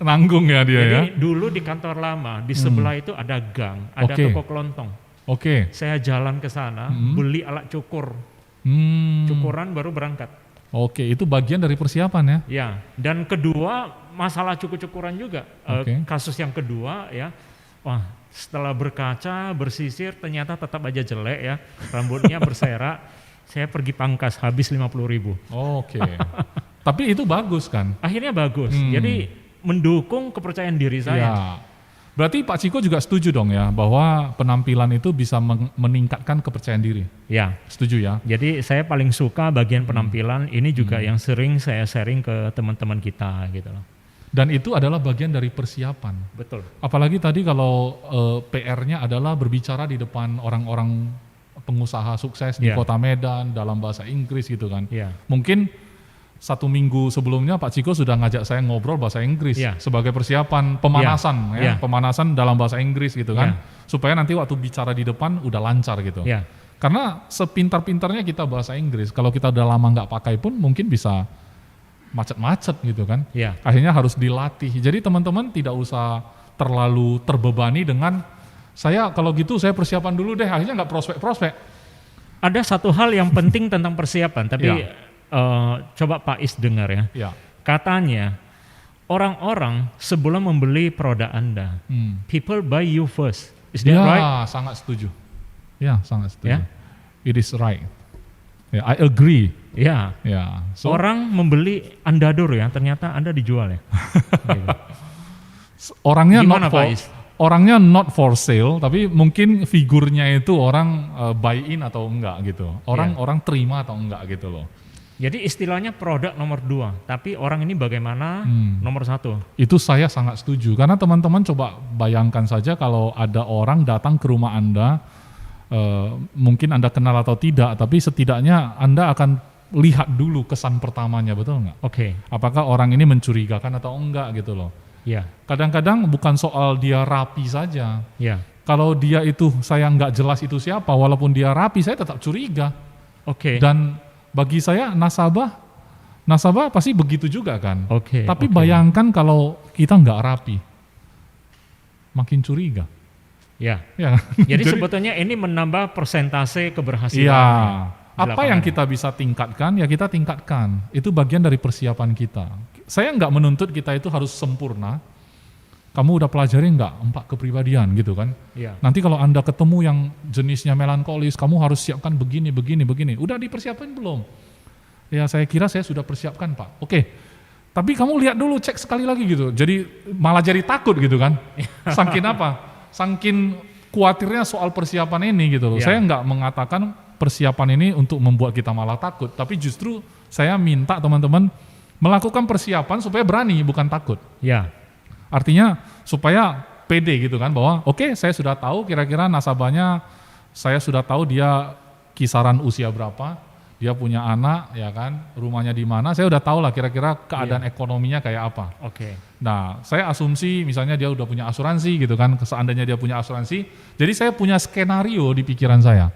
Nanggung ya dia ya. Jadi dulu di kantor lama, di sebelah itu ada gang, ada Oke. toko kelontong. Oke. Saya jalan ke sana, beli alat cukur. Cukuran baru berangkat. Oke, itu bagian dari persiapan ya. Ya, dan kedua masalah cukur-cukuran juga. Oke. Kasus yang kedua ya, wah setelah berkaca, bersisir ternyata tetap aja jelek ya, rambutnya berserak. Saya pergi pangkas habis 50.000. Oke. Tapi itu bagus kan? Akhirnya bagus. Jadi mendukung kepercayaan diri saya. Ya. Berarti Pak Ciko juga setuju dong ya bahwa penampilan itu bisa meningkatkan kepercayaan diri. Ya. Setuju ya? Jadi saya paling suka bagian penampilan ini juga yang sering saya sharing ke teman-teman kita gitu loh. Dan itu adalah bagian dari persiapan. Betul. Apalagi tadi kalau PR-nya adalah berbicara di depan orang-orang pengusaha sukses di Ya. Kota Medan dalam bahasa Inggris gitu kan. Ya. Mungkin 1 minggu sebelumnya Pak Ciko sudah ngajak saya ngobrol bahasa Inggris Ya. sebagai persiapan pemanasan Ya. pemanasan dalam bahasa Inggris gitu kan. Ya. Supaya nanti waktu bicara di depan udah lancar gitu. Ya. Karena sepintar-pintarnya kita bahasa Inggris, kalau kita udah lama nggak pakai pun mungkin bisa macet-macet gitu kan. Ya. Akhirnya harus dilatih. Jadi teman-teman tidak usah terlalu terbebani dengan saya kalau gitu saya persiapan dulu deh, akhirnya nggak prospek-prospek. Ada satu hal yang penting tentang persiapan, tapi Ya. coba Pak Is dengar ya. Ya. Katanya orang-orang sebelum membeli produk Anda, people buy you first. Is that Ya, right? sangat setuju. Ya, sangat setuju. Ya. It is right. Ya, I agree. Ya. Ya. So, Orang membeli Andador ya, ternyata Anda dijual ya. Gitu. orangnya Gimana, not for Pak Is? orangnya not for sale, tapi mungkin figurnya itu orang buy in atau enggak gitu. Orang terima atau enggak gitu loh. Jadi istilahnya produk nomor 2, tapi orang ini bagaimana nomor 1. Itu saya sangat setuju, karena teman-teman coba bayangkan saja kalau ada orang datang ke rumah Anda, mungkin Anda kenal atau tidak, tapi setidaknya Anda akan lihat dulu kesan pertamanya, betul nggak? Oke. Apakah orang ini mencurigakan atau enggak gitu loh. Ya. Kadang-kadang bukan soal dia rapi saja, Ya. kalau dia itu saya nggak jelas itu siapa, walaupun dia rapi saya tetap curiga. Oke. Dan bagi saya nasabah pasti begitu juga kan. Oke. Tapi oke. bayangkan kalau kita nggak rapi, makin curiga. Ya. Ya. Jadi sebetulnya ini menambah persentase keberhasilan. Iya. di Apa yang lapangan. kita bisa tingkatkan ya kita tingkatkan. Itu bagian dari persiapan kita. Saya nggak menuntut kita itu harus sempurna. Kamu udah pelajari nggak 4 kepribadian gitu kan? Iya. Nanti kalau Anda ketemu yang jenisnya melankolis, kamu harus siapkan begini. Udah dipersiapkan belum? Ya saya kira saya sudah persiapkan Pak. Oke, tapi kamu lihat dulu, cek sekali lagi gitu. Jadi malah jadi takut gitu kan. Saking apa? Saking khawatirnya soal persiapan ini gitu loh. Ya. Saya nggak mengatakan persiapan ini untuk membuat kita malah takut. Tapi justru saya minta teman-teman melakukan persiapan supaya berani, bukan takut. Ya. Artinya supaya pede gitu kan, bahwa oke, saya sudah tahu kira-kira nasabahnya, saya sudah tahu dia kisaran usia berapa, dia punya anak ya kan, rumahnya di mana, saya udah tahu lah kira-kira keadaan ekonominya kayak apa. Oke. Nah, saya asumsi misalnya dia udah punya asuransi gitu kan, seandainya dia punya asuransi, jadi saya punya skenario di pikiran saya.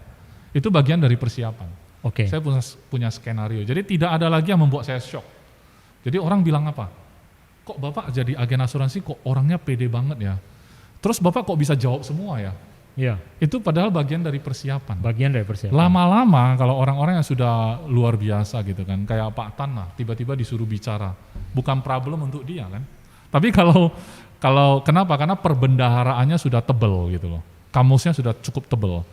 Itu bagian dari persiapan. Oke. Saya punya skenario, jadi tidak ada lagi yang membuat saya shock. Jadi orang bilang apa? Kok Bapak jadi agen asuransi kok orangnya pede banget ya? Terus Bapak kok bisa jawab semua ya? Ya. Itu padahal bagian dari persiapan. Bagian dari persiapan. Lama-lama kalau orang-orang yang sudah luar biasa gitu kan, kayak Pak Tan lah, tiba-tiba disuruh bicara, bukan problem untuk dia kan. Tapi kalau kenapa? Karena perbendaharaannya sudah tebel gitu loh, kamusnya sudah cukup tebel.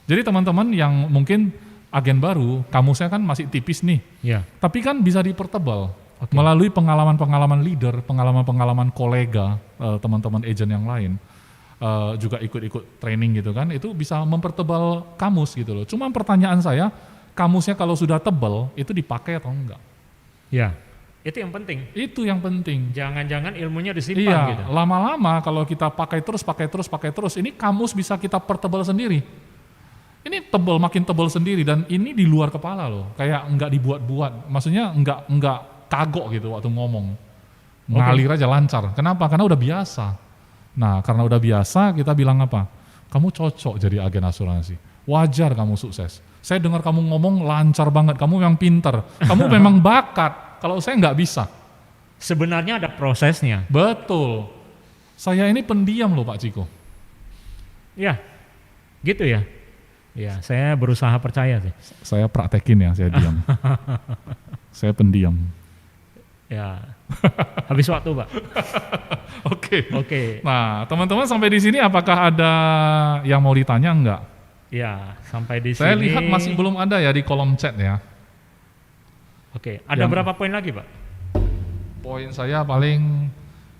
Jadi teman-teman yang mungkin agen baru, kamusnya kan masih tipis nih, Ya. tapi kan bisa dipertebal. Oke. Melalui pengalaman-pengalaman leader, pengalaman-pengalaman kolega, teman-teman agent yang lain, juga ikut-ikut training gitu kan, itu bisa mempertebal kamus gitu loh. Cuma pertanyaan saya, kamusnya kalau sudah tebal, itu dipakai atau enggak? Ya. Itu yang penting. Itu yang penting. Jangan-jangan ilmunya disimpan Iya, gitu. lama-lama kalau kita pakai terus, ini kamus bisa kita pertebal sendiri. Ini tebal, makin tebal sendiri, dan ini di luar kepala loh, kayak enggak dibuat-buat, maksudnya enggak kagok gitu waktu ngomong, ngalir aja lancar. Kenapa? Karena udah biasa. Nah, karena udah biasa kita bilang apa? Kamu cocok jadi agen asuransi. Wajar kamu sukses. Saya dengar kamu ngomong lancar banget. Kamu memang pinter. Kamu memang bakat. Kalau saya nggak bisa. Sebenarnya ada prosesnya. Betul. Saya ini pendiam loh Pak Ciko. Ya, gitu ya. Ya, saya berusaha percaya sih. Saya praktekin ya, saya diam. Saya pendiam. Ya, habis waktu Pak. Oke. Nah, teman-teman sampai di sini apakah ada yang mau ditanya enggak? Ya, sampai di Saya sini. lihat masih belum ada ya di kolom chat ya. Oke, ada berapa poin lagi Pak? Poin saya paling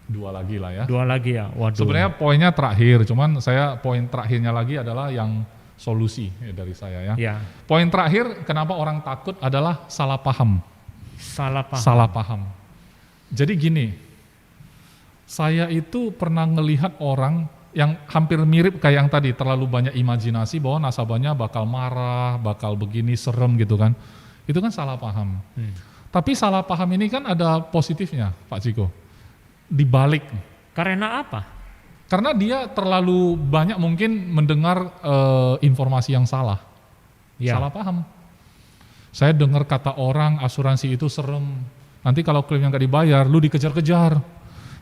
2 lagi lah ya. 2 lagi ya, waduh. Sebenarnya poinnya terakhir, cuman saya poin terakhirnya lagi adalah yang solusi dari saya ya. Ya, Poin terakhir kenapa orang takut adalah salah paham. salah paham. Jadi gini, saya itu pernah ngelihat orang yang hampir mirip kayak yang tadi, terlalu banyak imajinasi bahwa nasabahnya bakal marah, bakal begini, serem gitu kan. Itu kan salah paham. Tapi salah paham ini kan ada positifnya Pak Ciko. Dibalik. Karena apa? Karena dia terlalu banyak mungkin mendengar informasi yang salah. Ya. Salah paham. Saya dengar kata orang asuransi itu serem. Nanti kalau klaimnya nggak dibayar, lu dikejar-kejar.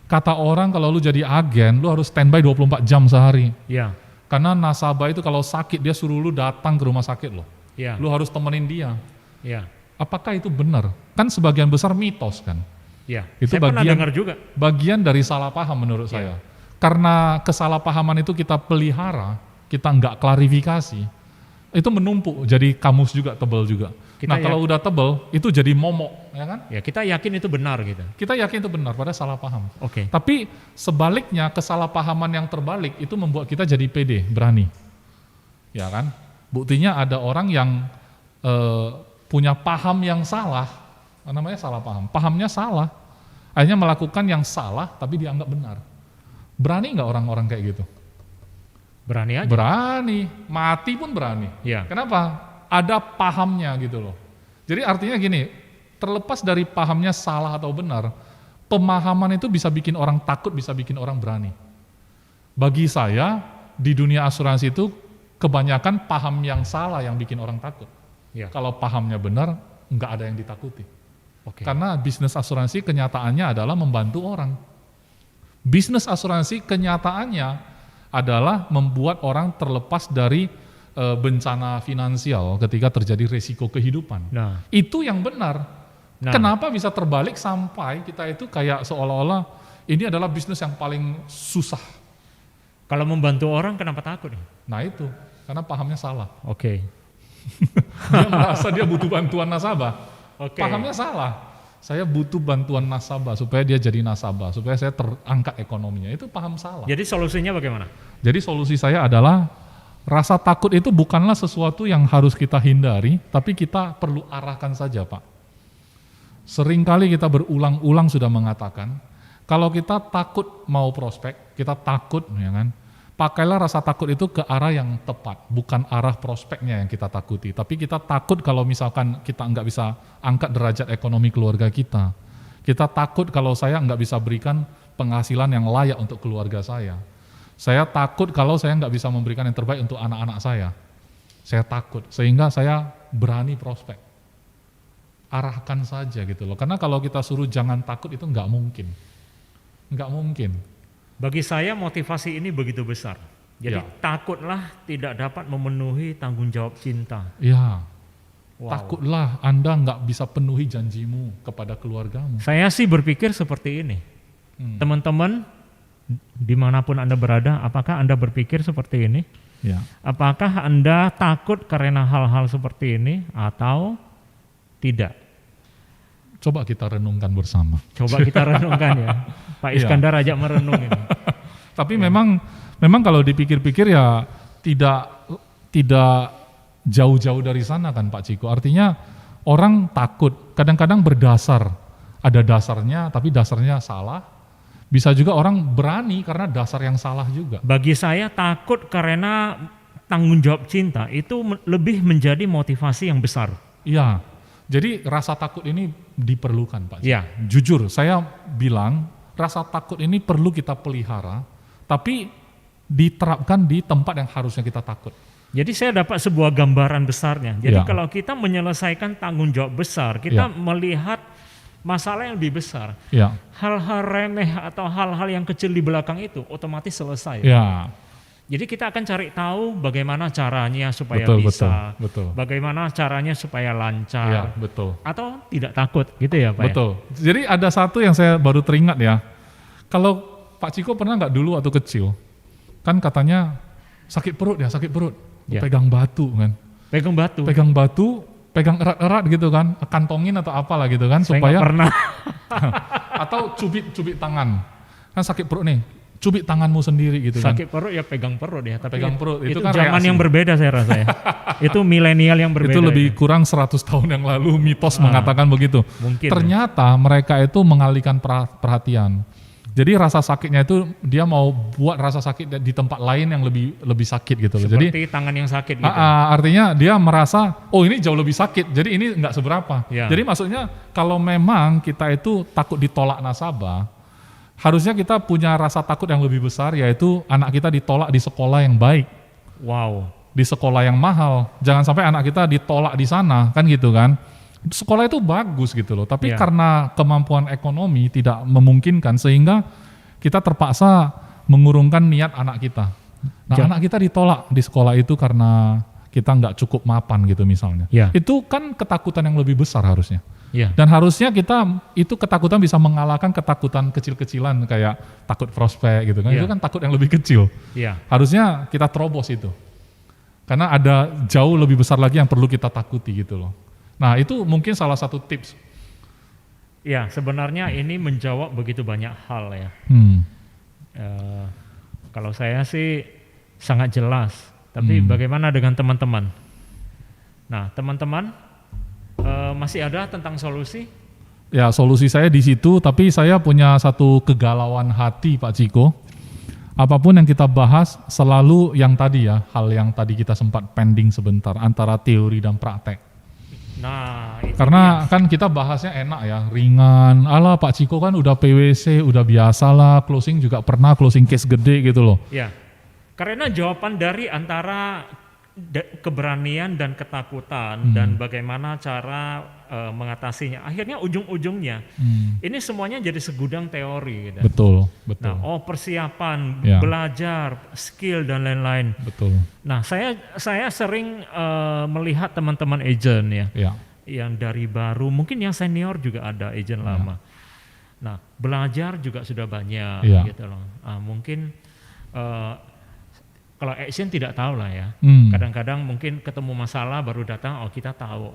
Kata orang kalau lu jadi agen, lu harus standby 24 jam sehari. Ya. Karena nasabah itu kalau sakit, dia suruh lu datang ke rumah sakit loh. Ya. Lu harus temenin dia. Ya. Apakah itu benar? Kan sebagian besar mitos kan. Ya. Itu Saya pernah dengar juga. bagian dari salah paham menurut saya. Karena kesalahpahaman itu kita pelihara, kita nggak klarifikasi, itu menumpuk jadi kamus juga, tebal juga. Nah kalau udah tebal, itu jadi momok, ya kan? Ya, kita yakin itu benar gitu. Kita yakin itu benar, padahal salah paham. Oke. Tapi sebaliknya kesalahpahaman yang terbalik itu membuat kita jadi pede, berani, ya kan? Buktinya ada orang yang punya paham yang salah, namanya salah paham. Pahamnya salah, akhirnya melakukan yang salah tapi dianggap benar. Berani nggak orang-orang kayak gitu? Berani aja. Berani, mati pun berani. Ya. Kenapa? Ada pahamnya gitu loh. Jadi artinya gini, terlepas dari pahamnya salah atau benar, pemahaman itu bisa bikin orang takut, bisa bikin orang berani. Bagi saya, di dunia asuransi itu kebanyakan paham yang salah yang bikin orang takut. Ya. Kalau pahamnya benar, nggak ada yang ditakuti. Oke. Karena bisnis asuransi kenyataannya adalah membantu orang. Bisnis asuransi kenyataannya adalah membuat orang terlepas dari bencana finansial ketika terjadi resiko kehidupan. Nah, Itu yang benar. Nah. Kenapa bisa terbalik sampai kita itu kayak seolah-olah ini adalah bisnis yang paling susah. kalau membantu orang kenapa takut? Nah itu, karena pahamnya salah. Oke. Dia merasa dia butuh bantuan nasabah. Oke. Pahamnya salah. Saya butuh bantuan nasabah supaya dia jadi nasabah, supaya saya terangkat ekonominya. Itu paham salah. Jadi solusinya bagaimana? Jadi solusi saya adalah rasa takut itu bukanlah sesuatu yang harus kita hindari, tapi kita perlu arahkan saja Pak. Seringkali kita berulang-ulang sudah mengatakan, kalau kita takut mau prospek, kita takut ya kan, pakailah rasa takut itu ke arah yang tepat, bukan arah prospeknya yang kita takuti. Tapi kita takut kalau misalkan kita nggak bisa angkat derajat ekonomi keluarga kita. Kita takut kalau saya nggak bisa berikan penghasilan yang layak untuk keluarga saya. Saya takut kalau saya nggak bisa memberikan yang terbaik untuk anak-anak saya. Saya takut, sehingga saya berani prospek. Arahkan saja gitu loh. Karena kalau kita suruh jangan takut itu nggak mungkin. Nggak mungkin. Bagi saya motivasi ini begitu besar. Jadi Ya. takutlah tidak dapat memenuhi tanggung jawab cinta. Ya, Wow. takutlah Anda nggak bisa penuhi janjimu kepada keluargamu. Saya sih berpikir seperti ini. Teman-teman, dimanapun Anda berada, apakah Anda berpikir seperti ini? Ya. Apakah Anda takut karena hal-hal seperti ini atau tidak? Coba kita renungkan bersama. Coba kita renungkan ya. Pak Iya. Iskandar ajak merenung ini. Tapi memang kalau dipikir-pikir ya tidak jauh-jauh dari sana kan Pak Ciko. Artinya orang takut, kadang-kadang berdasar. Ada dasarnya tapi dasarnya salah. Bisa juga orang berani karena dasar yang salah juga. Bagi saya takut karena tanggung jawab cinta itu lebih menjadi motivasi yang besar. Iya. Jadi rasa takut ini diperlukan Pak Ciko. Ya. Jujur saya bilang rasa takut ini perlu kita pelihara, tapi diterapkan di tempat yang harusnya kita takut. Jadi saya dapat sebuah gambaran besarnya. Jadi Ya. kalau kita menyelesaikan tanggung jawab besar, kita Ya. melihat masalah yang lebih besar. Ya, Hal-hal remeh atau hal-hal yang kecil di belakang itu otomatis selesai. ya, Jadi kita akan cari tahu bagaimana caranya supaya betul, bisa, betul. bagaimana caranya supaya Ya, lancar, betul. atau tidak takut gitu ya Pak. Ya? Betul. Jadi ada satu yang saya baru teringat ya. Kalau Pak Ciko pernah nggak dulu waktu kecil, kan katanya sakit perut, Ya. pegang batu kan. Pegang batu. Pegang erat-erat gitu kan, kantongin atau apalah gitu kan, Saya supaya nggak pernah. atau cubit tangan. Kan sakit perut nih, cubit tanganmu sendiri gitu kan. Sakit perut ya pegang perut ya. Tapi Pegang perut, itu itu kan zaman reaksi. yang berbeda saya rasa ya. Itu milenial yang berbeda. Itu lebih ya. kurang 100 tahun yang lalu mitos mengatakan begitu. Mungkin. Ternyata mereka itu mengalihkan perhatian. Jadi rasa sakitnya itu dia mau buat rasa sakit di tempat lain yang lebih sakit gitu loh. Jadi Seperti tangan yang sakit gitu. artinya dia merasa oh ini jauh lebih sakit. Jadi ini nggak seberapa. Ya. Jadi maksudnya kalau memang kita itu takut ditolak nasabah, harusnya kita punya rasa takut yang lebih besar, yaitu anak kita ditolak di sekolah yang baik, Wow. di sekolah yang mahal. Jangan sampai anak kita ditolak di sana, kan gitu kan. Sekolah itu bagus gitu loh, tapi Ya. karena kemampuan ekonomi tidak memungkinkan sehingga kita terpaksa mengurungkan niat anak kita. Nah, Ja- anak kita ditolak di sekolah itu karena kita nggak cukup mapan gitu misalnya. Ya. Itu kan ketakutan yang lebih besar harusnya. Ya. Dan harusnya kita itu ketakutan bisa mengalahkan ketakutan kecil-kecilan kayak takut prospek gitu kan. Ya. Itu kan takut yang lebih kecil. Ya. Harusnya kita terobos itu. Karena ada jauh lebih besar lagi yang perlu kita takuti gitu loh. Nah, itu mungkin salah satu tips. Ya, sebenarnya ini menjawab begitu banyak hal ya. Kalau saya sih sangat jelas. Tapi bagaimana dengan teman-teman? Nah, teman-teman masih ada tentang solusi? Ya, solusi saya di situ, tapi saya punya satu kegalauan hati Pak Ciko. Apapun yang kita bahas selalu yang tadi ya, hal yang tadi kita sempat pending sebentar antara teori dan praktek. Nah, itu Karena kan kita bahasnya enak ya, ringan. Alah Pak Ciko kan udah PwC, udah biasa lah, closing juga pernah closing case gede gitu loh. dia. Ya, karena jawaban dari antara keberanian dan ketakutan dan bagaimana cara mengatasinya. Akhirnya ujung-ujungnya ini semuanya jadi segudang teori. Gitu. Betul, Nah, betul, persiapan, Ya. belajar, skill dan lain-lain. betul. Nah, saya sering melihat teman-teman agent ya, Ya, yang dari baru, mungkin yang senior juga ada agent lama. Nah, belajar juga sudah banyak Ya. gitu loh. Mungkin kalau action tidak tahu lah ya. Kadang-kadang mungkin ketemu masalah baru datang, kita tahu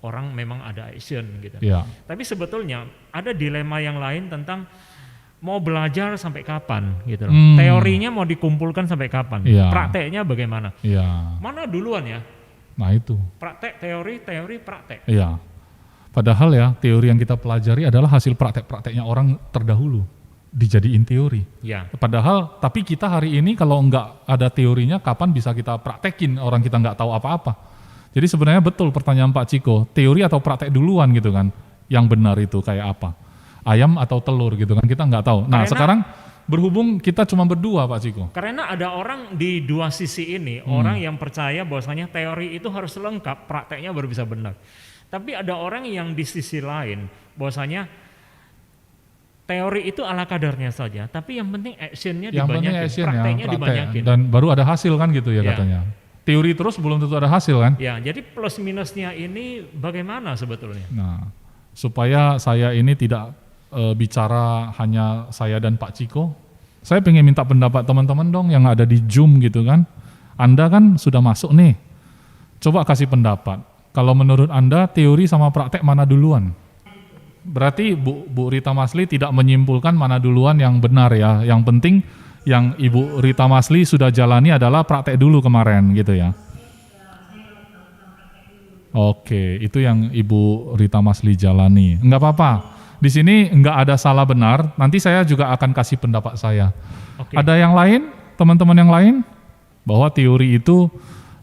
orang memang ada action gitu. ya, Tapi sebetulnya ada dilema yang lain tentang mau belajar sampai kapan gitu loh. Teorinya mau dikumpulkan sampai kapan? Iya. Prakteknya bagaimana? ya. Mana duluan ya? Nah itu, Praktek, teori, praktek. ya. Padahal ya teori yang kita pelajari adalah hasil praktek-prakteknya orang terdahulu dijadiin teori. Ya, Padahal, tapi kita hari ini kalau nggak ada teorinya, kapan bisa kita praktekin orang kita nggak tahu apa-apa. Jadi sebenarnya betul pertanyaan Pak Ciko, teori atau praktek duluan gitu kan, yang benar itu kayak apa? Ayam atau telur gitu kan, kita nggak tahu. Nah Karena- sekarang berhubung kita cuma berdua Pak Ciko. karena ada orang di dua sisi ini, orang yang percaya bahwasanya teori itu harus lengkap, prakteknya baru bisa benar. Tapi ada orang yang di sisi lain, bahwasanya teori itu ala kadarnya saja, tapi yang penting actionnya Yang penting dibanyakin, action ya, prakteknya praktek. dibanyakin. Dan baru ada hasil kan gitu ya Ya. katanya. Teori terus belum tentu ada hasil kan. Ya, jadi plus minusnya ini bagaimana sebetulnya? Nah, supaya saya ini tidak bicara hanya saya dan Pak Ciko, saya pengen minta pendapat teman-teman dong yang ada di Zoom gitu kan. Anda kan sudah masuk nih, coba kasih pendapat. Kalau menurut Anda teori sama praktek mana duluan? Berarti Bu Rita Masli tidak menyimpulkan mana duluan yang benar ya. Yang penting yang Ibu Rita Masli sudah jalani adalah praktek dulu kemarin gitu ya. Oke, itu yang Ibu Rita Masli jalani. Enggak apa-apa. Di sini enggak ada salah benar. Nanti saya juga akan kasih pendapat saya. Oke. Ada yang lain, teman-teman yang lain, bahwa teori itu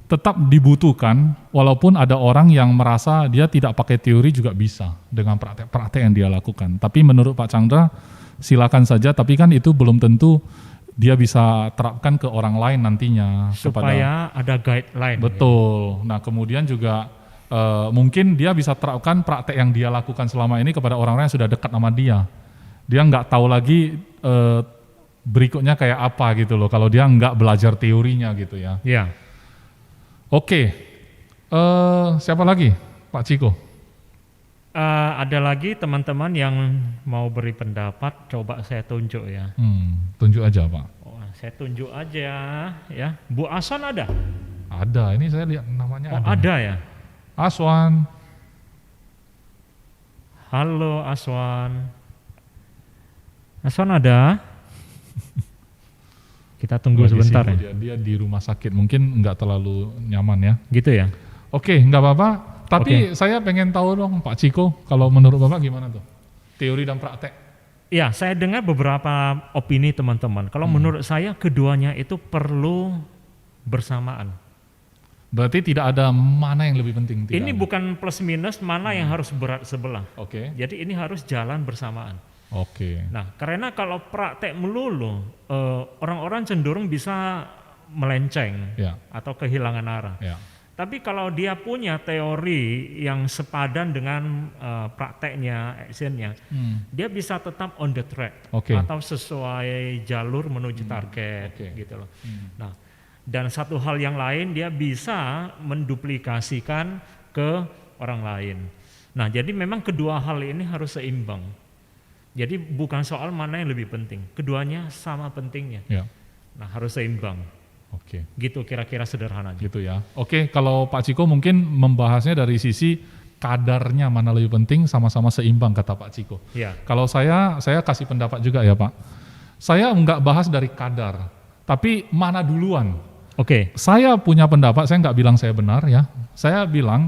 tetap dibutuhkan, walaupun ada orang yang merasa dia tidak pakai teori juga bisa dengan praktek-praktek yang dia lakukan. Tapi menurut Pak Chandra, silakan saja. Tapi kan itu belum tentu dia bisa terapkan ke orang lain nantinya. Supaya ada guideline. Betul. Nah kemudian juga mungkin dia bisa terapkan praktek yang dia lakukan selama ini kepada orang-orang yang sudah dekat sama dia. Dia nggak tahu lagi berikutnya kayak apa gitu loh, kalau dia nggak belajar teorinya gitu ya. Ya. Oke, siapa lagi Pak Ciko? Ada lagi teman-teman yang mau beri pendapat, coba saya tunjuk ya. Tunjuk aja Pak. Oh, saya tunjuk aja ya. Bu Aswan ada? Ada, ini saya lihat namanya ada. Ada ya. Aswan. Halo Aswan. Aswan ada? Kita tunggu Lagi sebentar sibuk ya. Dia di rumah sakit, mungkin nggak terlalu nyaman ya. Gitu ya. Oke, nggak apa-apa. Tapi saya pengen tahu dong Pak Ciko, kalau menurut Bapak gimana tuh? Teori dan praktek. Ya, saya dengar beberapa opini teman-teman. Kalau menurut saya keduanya itu perlu bersamaan. Berarti tidak ada mana yang lebih penting. Tidak Ini ada. bukan plus minus mana yang harus berat sebelah. Oke. Jadi ini harus jalan bersamaan. Oke. Nah, karena kalau praktek melulu, orang-orang cenderung bisa melenceng Ya. atau kehilangan arah. Ya. Tapi kalau dia punya teori yang sepadan dengan prakteknya, actionnya, dia bisa tetap on the track Oke. atau sesuai jalur menuju target, Oke. gitu loh. Nah, dan satu hal yang lain dia bisa menduplikasikan ke orang lain. Nah, jadi memang kedua hal ini harus seimbang. Jadi bukan soal mana yang lebih penting, keduanya sama pentingnya. Ya. Nah, harus seimbang. Oke. Gitu kira-kira sederhananya. Gitu ya. Oke, kalau Pak Ciko mungkin membahasnya dari sisi kadarnya mana lebih penting, sama-sama seimbang kata Pak Ciko. Ya. Kalau saya kasih pendapat juga ya Pak. Saya nggak bahas dari kadar, tapi mana duluan. Oke. Saya punya pendapat, saya nggak bilang saya benar ya. Saya bilang,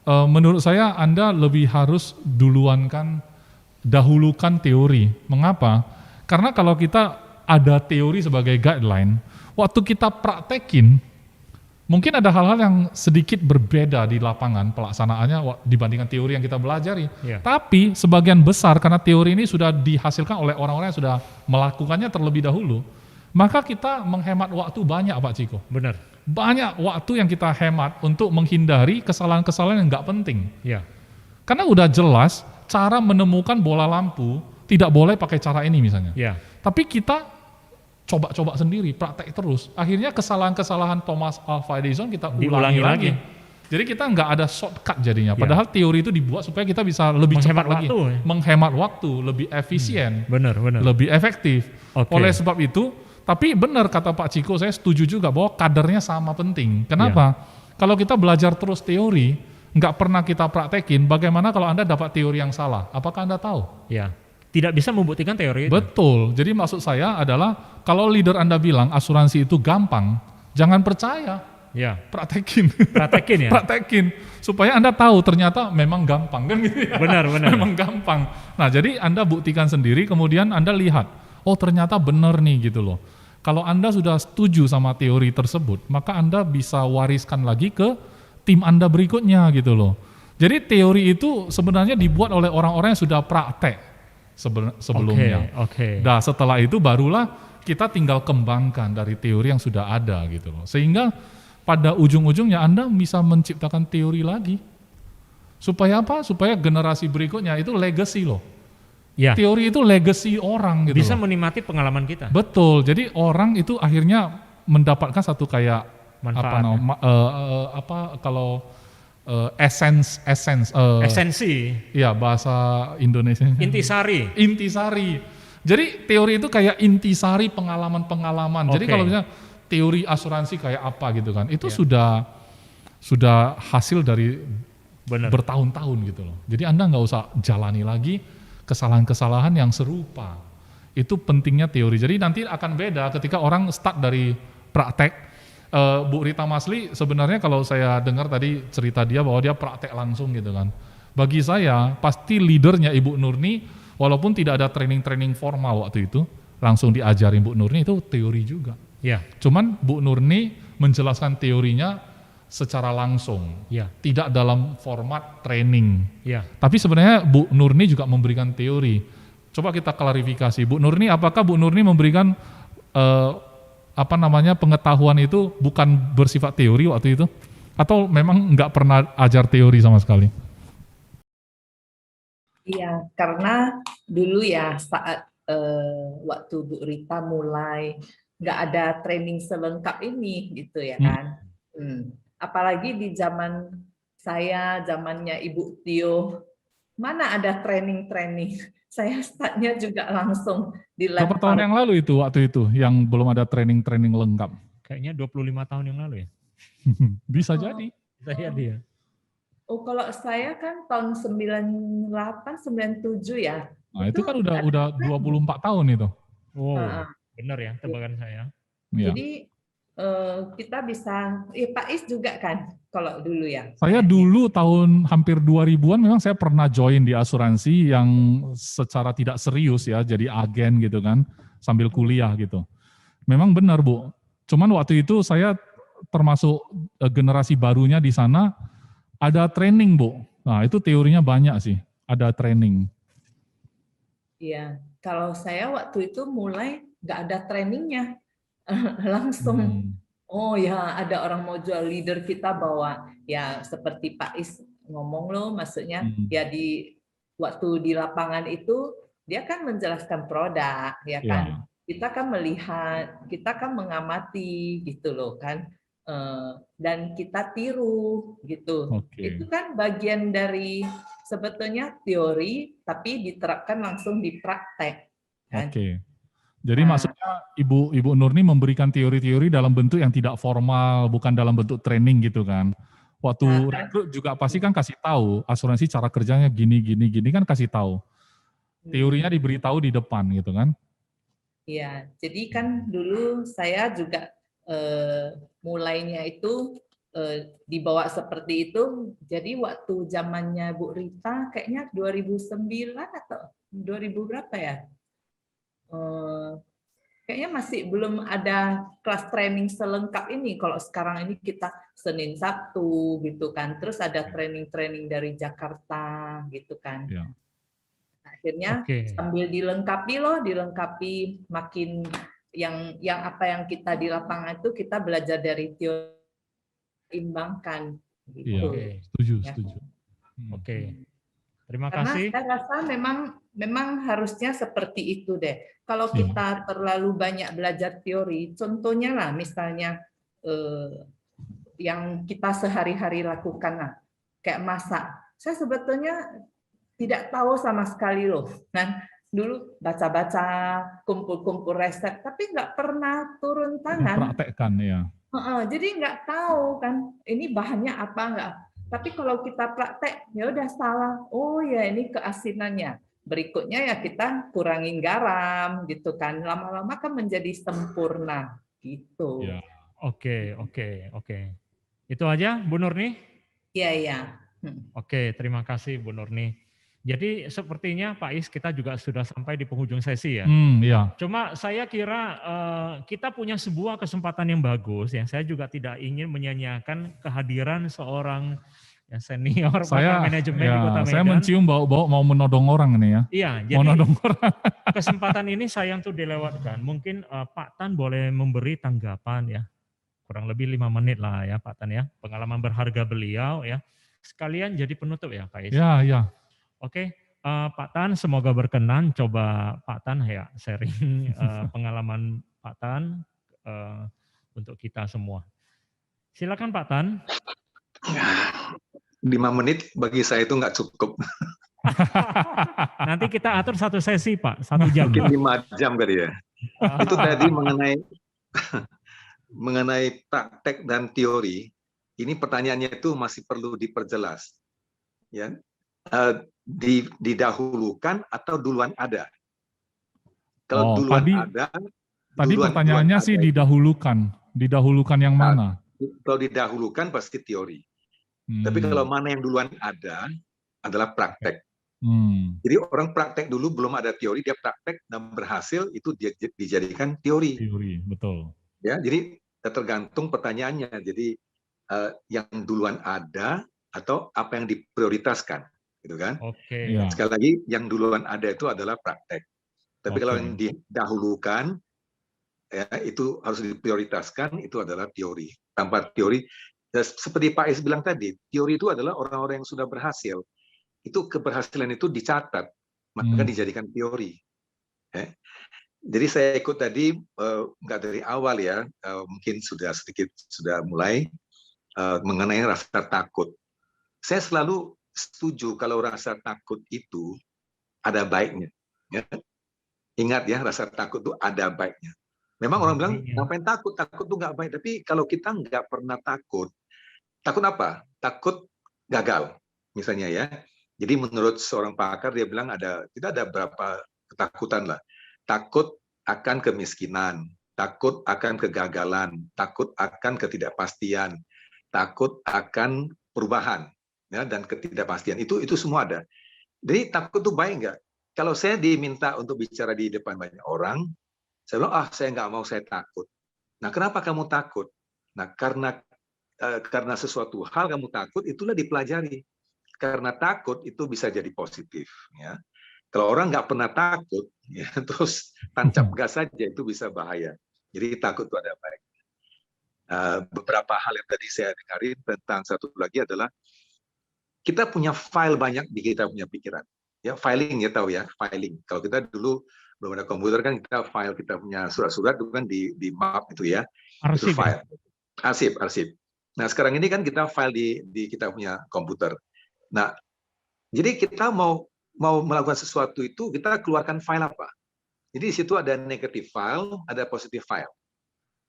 menurut saya Anda lebih harus dahulukan teori. Mengapa? Karena kalau kita ada teori sebagai guideline, waktu kita praktekin, mungkin ada hal-hal yang sedikit berbeda di lapangan pelaksanaannya dibandingkan teori yang kita belajari. Ya. Tapi sebagian besar karena teori ini sudah dihasilkan oleh orang-orang yang sudah melakukannya terlebih dahulu, maka kita menghemat waktu banyak Pak Ciko. Benar. Banyak waktu yang kita hemat untuk menghindari kesalahan-kesalahan yang nggak penting. Ya. Karena udah jelas cara menemukan bola lampu tidak boleh pakai cara ini misalnya. Ya. Tapi kita coba-coba sendiri, praktek terus. Akhirnya kesalahan-kesalahan Thomas Alva Edison kita ulangi lagi. Jadi kita nggak ada shortcut jadinya. Padahal teori itu dibuat supaya kita bisa lebih cepat lagi, menghemat waktu, lebih efisien, Benar. lebih efektif. Oke. Oleh sebab itu, tapi benar kata Pak Ciko, saya setuju juga bahwa kadernya sama penting. Kenapa? Kalau kita belajar terus teori, nggak pernah kita praktekin, bagaimana kalau Anda dapat teori yang salah? Apakah Anda tahu? Ya. Tidak bisa membuktikan teori itu. Betul. Jadi maksud saya adalah kalau leader Anda bilang asuransi itu gampang, jangan percaya. Ya. Praktekin. Praktekin ya. Praktekin supaya Anda tahu ternyata memang gampang kan gitu ya. Benar. Memang gampang. Nah, jadi Anda buktikan sendiri kemudian Anda lihat, oh ternyata benar nih gitu loh. Kalau Anda sudah setuju sama teori tersebut, maka Anda bisa wariskan lagi ke tim Anda berikutnya gitu loh. Jadi teori itu sebenarnya dibuat oleh orang-orang yang sudah praktek sebelumnya. Oke. Nah, setelah itu barulah kita tinggal kembangkan dari teori yang sudah ada gitu loh. Sehingga pada ujung-ujungnya Anda bisa menciptakan teori lagi. Supaya apa? Supaya generasi berikutnya itu legacy loh. Ya. Teori itu legacy orang gitu Bisa loh. menikmati pengalaman kita. Betul. Jadi orang itu akhirnya mendapatkan satu kayak Manfaat. Esensi. Ya bahasa Indonesia. Intisari. Jadi teori itu kayak intisari pengalaman-pengalaman. Jadi kalau misalnya teori asuransi kayak apa gitu kan, itu sudah hasil dari bertahun-tahun gitu loh. Jadi Anda nggak usah jalani lagi kesalahan-kesalahan yang serupa. Itu pentingnya teori. Jadi nanti akan beda ketika orang start dari praktek. Bu Rita Masli sebenarnya kalau saya dengar tadi cerita dia bahwa dia praktek langsung gitu kan. Bagi saya pasti leadernya Ibu Nurni walaupun tidak ada training-training formal waktu itu, langsung diajarin Bu Nurni itu teori juga. Ya. Cuman Bu Nurni menjelaskan teorinya secara langsung, tidak dalam format training. Tapi sebenarnya Bu Nurni juga memberikan teori. Coba kita klarifikasi, Bu Nurni, apakah Bu Nurni memberikan pengetahuan itu bukan bersifat teori waktu itu? Atau memang nggak pernah ajar teori sama sekali? Iya, karena dulu ya saat waktu Bu Rita mulai nggak ada training selengkap ini gitu ya Hmm. kan. Apalagi di zaman saya, zamannya Ibu Tio, mana ada training-training. Saya startnya juga langsung di Berapa tahun lempar. yang lalu itu waktu itu yang belum ada training-training lengkap? Kayaknya 25 tahun yang lalu ya. Bisa Oh, jadi. Bisa jadi ya. oh, kalau saya kan tahun 98, 97 ya. Nah, itu kan udah 24 tahun itu. Oh, benar ya tebakan saya. Ya. Jadi kita bisa, Pak Is juga kan kalau dulu ya. Saya dulu tahun hampir 2000-an memang saya pernah join di asuransi yang secara tidak serius ya, jadi agen gitu kan, sambil kuliah gitu. Memang benar Bu, cuman waktu itu saya termasuk generasi barunya di sana, ada training Bu. Nah itu teorinya banyak sih, ada training. Iya, kalau saya waktu itu mulai nggak ada trainingnya, langsung. Oh ya, ada orang mau jual, leader kita bawa ya seperti Pak Is ngomong loh, maksudnya ya di waktu di lapangan itu dia kan menjelaskan produk, ya kan. Kita kan melihat, kita kan mengamati gitu loh kan, dan kita tiru gitu. Itu kan bagian dari sebetulnya teori, tapi diterapkan langsung di praktek. Kan? Oke. Jadi maksudnya Ibu Nurni memberikan teori-teori dalam bentuk yang tidak formal, bukan dalam bentuk training gitu kan. Waktu rekrut juga pasti kan kasih tahu, asuransi cara kerjanya gini, gini, gini kan kasih tahu. Teorinya diberitahu di depan gitu kan. Iya, jadi kan dulu saya juga mulainya itu dibawa seperti itu. Jadi waktu zamannya Bu Rita kayaknya 2009 atau 2000 berapa ya? Kayaknya masih belum ada kelas training selengkap ini. Kalau sekarang ini kita Senin Sabtu gitu kan. Terus ada training-training dari Jakarta gitu kan. Ya. Akhirnya sambil dilengkapi makin yang apa yang kita di lapangan itu kita belajar dari teori imbangkan gitu. Iya, setuju. Oke. Terima Karena kasih. saya rasa memang harusnya seperti itu deh. Kalau kita terlalu banyak belajar teori, contohnya lah misalnya yang kita sehari-hari lakukan lah, kayak masak. Saya sebetulnya tidak tahu sama sekali loh. Kan dulu baca-baca, kumpul-kumpul resep, tapi nggak pernah turun tangan. Praktekkan ya. Jadi nggak tahu kan ini bahannya apa nggak. Tapi kalau kita praktek, ya udah salah. Oh ya ini keasinannya. Berikutnya ya kita kurangin garam gitu kan. Lama-lama kan menjadi sempurna gitu. Ya. Oke. Itu aja Bu Nurni? Iya. Oke, terima kasih Bu Nurni. Jadi sepertinya Pak Is kita juga sudah sampai di penghujung sesi ya. Ya. Cuma saya kira kita punya sebuah kesempatan yang bagus ya. Saya juga tidak ingin menyanyiakan kehadiran seorang yang senior pakar manajemen di Kota Medan. Saya mencium bau-bau mau menodong orang nih ya. Iya, jadi kesempatan ini sayang tuh dilewatkan. Mungkin Pak Tan boleh memberi tanggapan ya. Kurang lebih 5 menit lah ya Pak Tan ya. Pengalaman berharga beliau ya. Sekalian jadi penutup ya Pak Is. Ya. Oke, Pak Tan semoga berkenan. Coba Pak Tan ya sharing pengalaman Pak Tan untuk kita semua. Silakan Pak Tan. 5 menit bagi saya itu nggak cukup. Nanti kita atur satu sesi Pak, 1 jam. Mungkin 5 jam kali ya. Itu tadi mengenai praktek dan teori. Ini pertanyaannya itu masih perlu diperjelas. Ya. Didahulukan atau duluan ada? Kalau duluan ada. Tadi pertanyaannya sih didahulukan. Didahulukan yang mana? Kalau didahulukan pasti teori. Tapi kalau mana yang duluan ada adalah praktek. Jadi orang praktek dulu belum ada teori, dia praktek dan berhasil itu dijadikan teori. Teori, betul. Ya, jadi tergantung pertanyaannya. Jadi yang duluan ada atau apa yang diprioritaskan, gitu kan? Oke. Sekali lagi yang duluan ada itu adalah praktek. Tapi kalau yang didahulukan ya itu harus diprioritaskan itu adalah teori. Tanpa teori Ya, seperti Pak Is bilang tadi, teori itu adalah orang-orang yang sudah berhasil. Itu keberhasilan itu dicatat, maka dijadikan teori. Jadi saya ikut tadi nggak dari awal ya, mungkin sudah mulai mengenai rasa takut. Saya selalu setuju kalau rasa takut itu ada baiknya. Ya. Ingat ya, rasa takut itu ada baiknya. Memang orang bilang, ngapain takut? Takut itu nggak baik. Tapi kalau kita nggak pernah takut apa? Takut gagal, misalnya ya. Jadi menurut seorang pakar, dia bilang kita ada berapa ketakutan lah. Takut akan kemiskinan, takut akan kegagalan, takut akan ketidakpastian, takut akan perubahan, ya, dan ketidakpastian. Itu semua ada. Jadi takut itu baik nggak? Kalau saya diminta untuk bicara di depan banyak orang, saya bilang, saya nggak mau, saya takut. Nah, kenapa kamu takut? Nah, karena sesuatu hal kamu takut, itulah dipelajari. Karena takut itu bisa jadi positif. Ya. Kalau orang nggak pernah takut, ya, terus tancap gas saja, itu bisa bahaya. Jadi takut itu ada baik. Beberapa hal yang tadi saya dengarin tentang satu lagi adalah kita punya file banyak di kita punya pikiran. Ya, filing ya, tahu ya, filing. Kalau kita dulu belum ada komputer kan kita file, kita punya surat-surat itu kan di map itu ya. Arsip, itu file. Ya? Arsip. Nah, sekarang ini kan kita file di kita punya komputer. Nah, jadi kita mau melakukan sesuatu itu, kita keluarkan file apa? Jadi di situ ada negative file, ada positive file.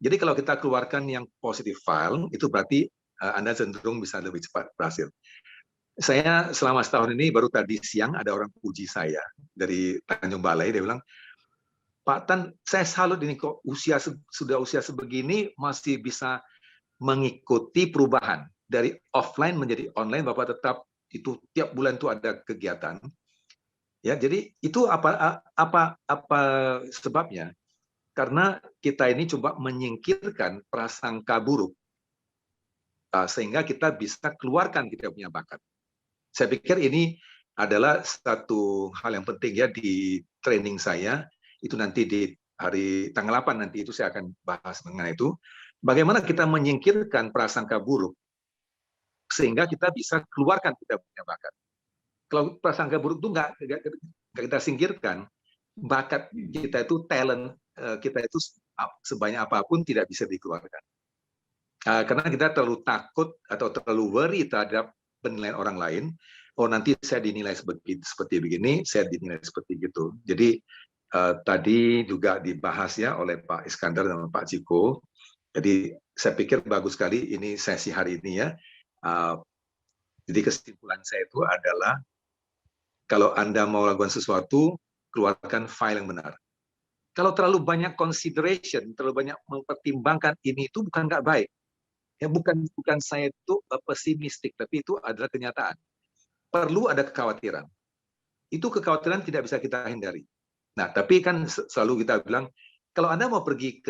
Jadi kalau kita keluarkan yang positive file, itu berarti Anda cenderung bisa lebih cepat berhasil. Saya selama setahun ini, baru tadi siang ada orang puji saya dari Tanjung Balai, dia bilang, Pak Tan, saya salut ini kok sudah usia sebegini masih bisa mengikuti perubahan dari offline menjadi online. Bapak tetap itu tiap bulan itu ada kegiatan. Ya, jadi itu apa sebabnya? Karena kita ini coba menyingkirkan prasangka buruk sehingga kita bisa keluarkan kita punya bakat. Saya pikir ini adalah satu hal yang penting ya di training saya. Itu nanti di hari tanggal 8 nanti itu saya akan bahas mengenai itu. Bagaimana kita menyingkirkan prasangka buruk sehingga kita bisa keluarkan kita punya bakat. Kalau prasangka buruk itu nggak kita singkirkan, bakat kita itu, talent kita itu sebanyak apapun tidak bisa dikeluarkan. Karena kita terlalu takut atau terlalu worry terhadap penilaian orang lain. Oh, nanti saya dinilai seperti begini, saya dinilai seperti gitu. Jadi tadi juga dibahas ya oleh Pak Iskandar dan Pak Ciko. Jadi saya pikir bagus sekali ini sesi hari ini ya. Jadi kesimpulan saya itu adalah kalau Anda mau lakukan sesuatu, keluarkan file yang benar. Kalau terlalu banyak consideration, terlalu banyak mempertimbangkan ini itu bukan nggak baik. Ya, bukan saya itu pesimistik, tapi itu adalah kenyataan. Perlu ada kekhawatiran. Itu kekhawatiran tidak bisa kita hindari. Nah, tapi kan selalu kita bilang, kalau Anda mau pergi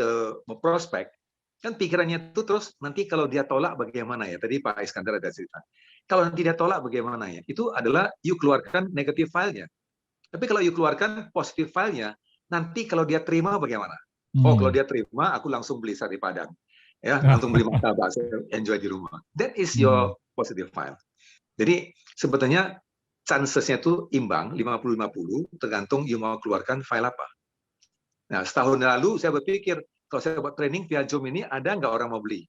mau prospek, kan pikirannya itu terus nanti kalau dia tolak bagaimana ya? Tadi Pak Iskandar ada cerita. Kalau nanti dia tolak bagaimana ya? Itu adalah you keluarkan negative file-nya. Tapi kalau you keluarkan positive file-nya, nanti kalau dia terima bagaimana? Oh, kalau dia terima, aku langsung beli sate Padang. Ya, langsung beli martabak, enjoy di rumah. That is your positive file. Jadi sebetulnya chances-nya itu imbang, 50-50, tergantung you mau keluarkan file apa. Nah, setahun lalu saya berpikir, kalau saya buat training via Zoom ini, ada nggak orang mau beli?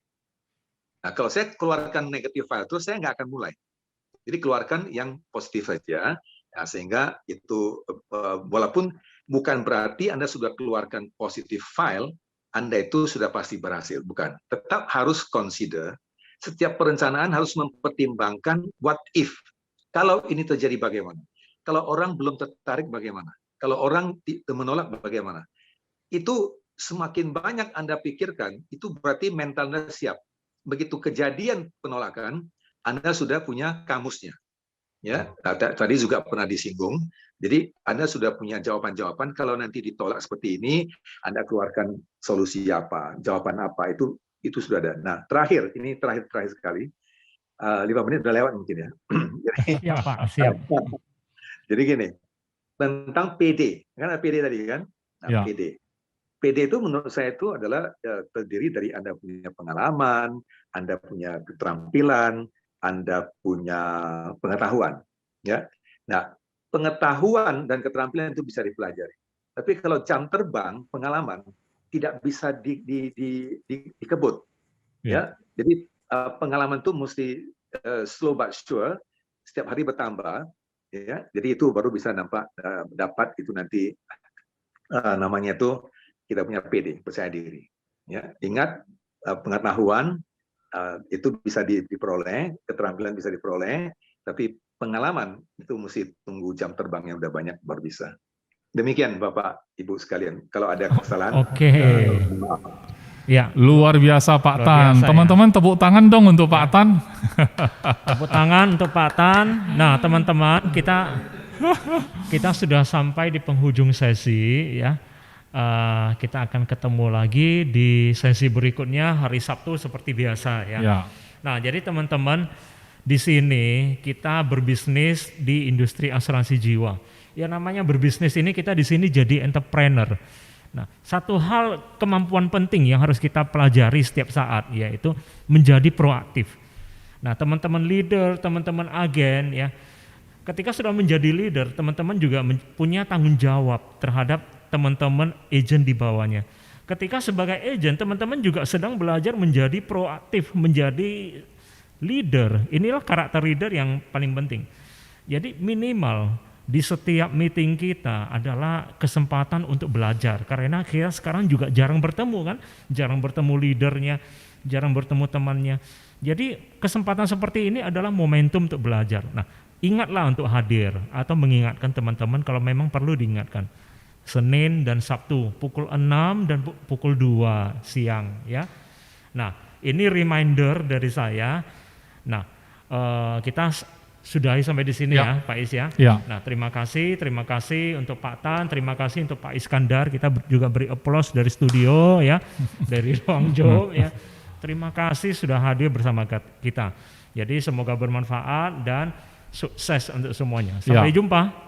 Nah, kalau saya keluarkan negative file, terus saya nggak akan mulai. Jadi keluarkan yang positif saja, ya, sehingga itu, walaupun bukan berarti Anda sudah keluarkan positive file, Anda itu sudah pasti berhasil. Bukan. Tetap harus consider, setiap perencanaan harus mempertimbangkan what if. Kalau ini terjadi bagaimana? Kalau orang belum tertarik bagaimana? Kalau orang menolak bagaimana? Itu semakin banyak Anda pikirkan, itu berarti mentalnya siap. Begitu kejadian penolakan, Anda sudah punya kamusnya. Ya, tadi juga pernah disinggung. Jadi Anda sudah punya jawaban-jawaban. Kalau nanti ditolak seperti ini, Anda keluarkan solusi apa, jawaban apa, itu sudah ada. Nah, terakhir sekali. 5 menit udah lewat mungkin ya. Jadi, siap Pak, siap. Jadi gini, tentang PD, kan ada PD tadi kan? Nah, Ya. PD. PD itu menurut saya itu adalah terdiri dari Anda punya pengalaman, Anda punya keterampilan, Anda punya pengetahuan. Ya, nah pengetahuan dan keterampilan itu bisa dipelajari. Tapi kalau jam terbang, pengalaman tidak bisa dikebut. Ya, jadi pengalaman itu mesti slow but sure, setiap hari bertambah. Ya, jadi itu baru bisa dapat itu nanti namanya itu kita punya PD, percaya diri. Ya, ingat pengetahuan itu bisa diperoleh, keterampilan bisa diperoleh, tapi pengalaman itu mesti tunggu jam terbang yang udah banyak baru bisa. Demikian Bapak Ibu sekalian. Kalau ada kesalahan, maaf. Ya, luar biasa Pak Tan. Teman-teman tepuk tangan dong untuk Pak Tan. Tepuk tangan untuk Pak Tan. Nah, teman-teman, kita sudah sampai di penghujung sesi ya. Kita akan ketemu lagi di sesi berikutnya hari Sabtu seperti biasa ya. Nah, jadi teman-teman, di sini kita berbisnis di industri asuransi jiwa. Ya namanya berbisnis ini kita di sini jadi entrepreneur. Nah, satu hal kemampuan penting yang harus kita pelajari setiap saat yaitu menjadi proaktif. Nah, teman-teman leader, teman-teman agen ya, ketika sudah menjadi leader, teman-teman juga punya tanggung jawab terhadap teman-teman agent di bawahnya. Ketika sebagai agent, teman-teman juga sedang belajar menjadi proaktif, menjadi leader. Inilah karakter leader yang paling penting. Jadi minimal di setiap meeting kita adalah kesempatan untuk belajar. Karena kita sekarang juga jarang bertemu kan, jarang bertemu leadernya, jarang bertemu temannya. Jadi kesempatan seperti ini adalah momentum untuk belajar. Nah, ingatlah untuk hadir atau mengingatkan teman-teman kalau memang perlu diingatkan. Senin dan Sabtu pukul 6 dan pukul 2 siang ya. Nah, ini reminder dari saya. Nah, kita sudahi sampai di sini ya Pak Is ya. Nah, terima kasih untuk Pak Tan, terima kasih untuk Pak Iskandar. Kita juga beri applause dari studio ya, dari ruang job ya. Terima kasih sudah hadir bersama kita. Jadi semoga bermanfaat dan sukses untuk semuanya. Sampai jumpa.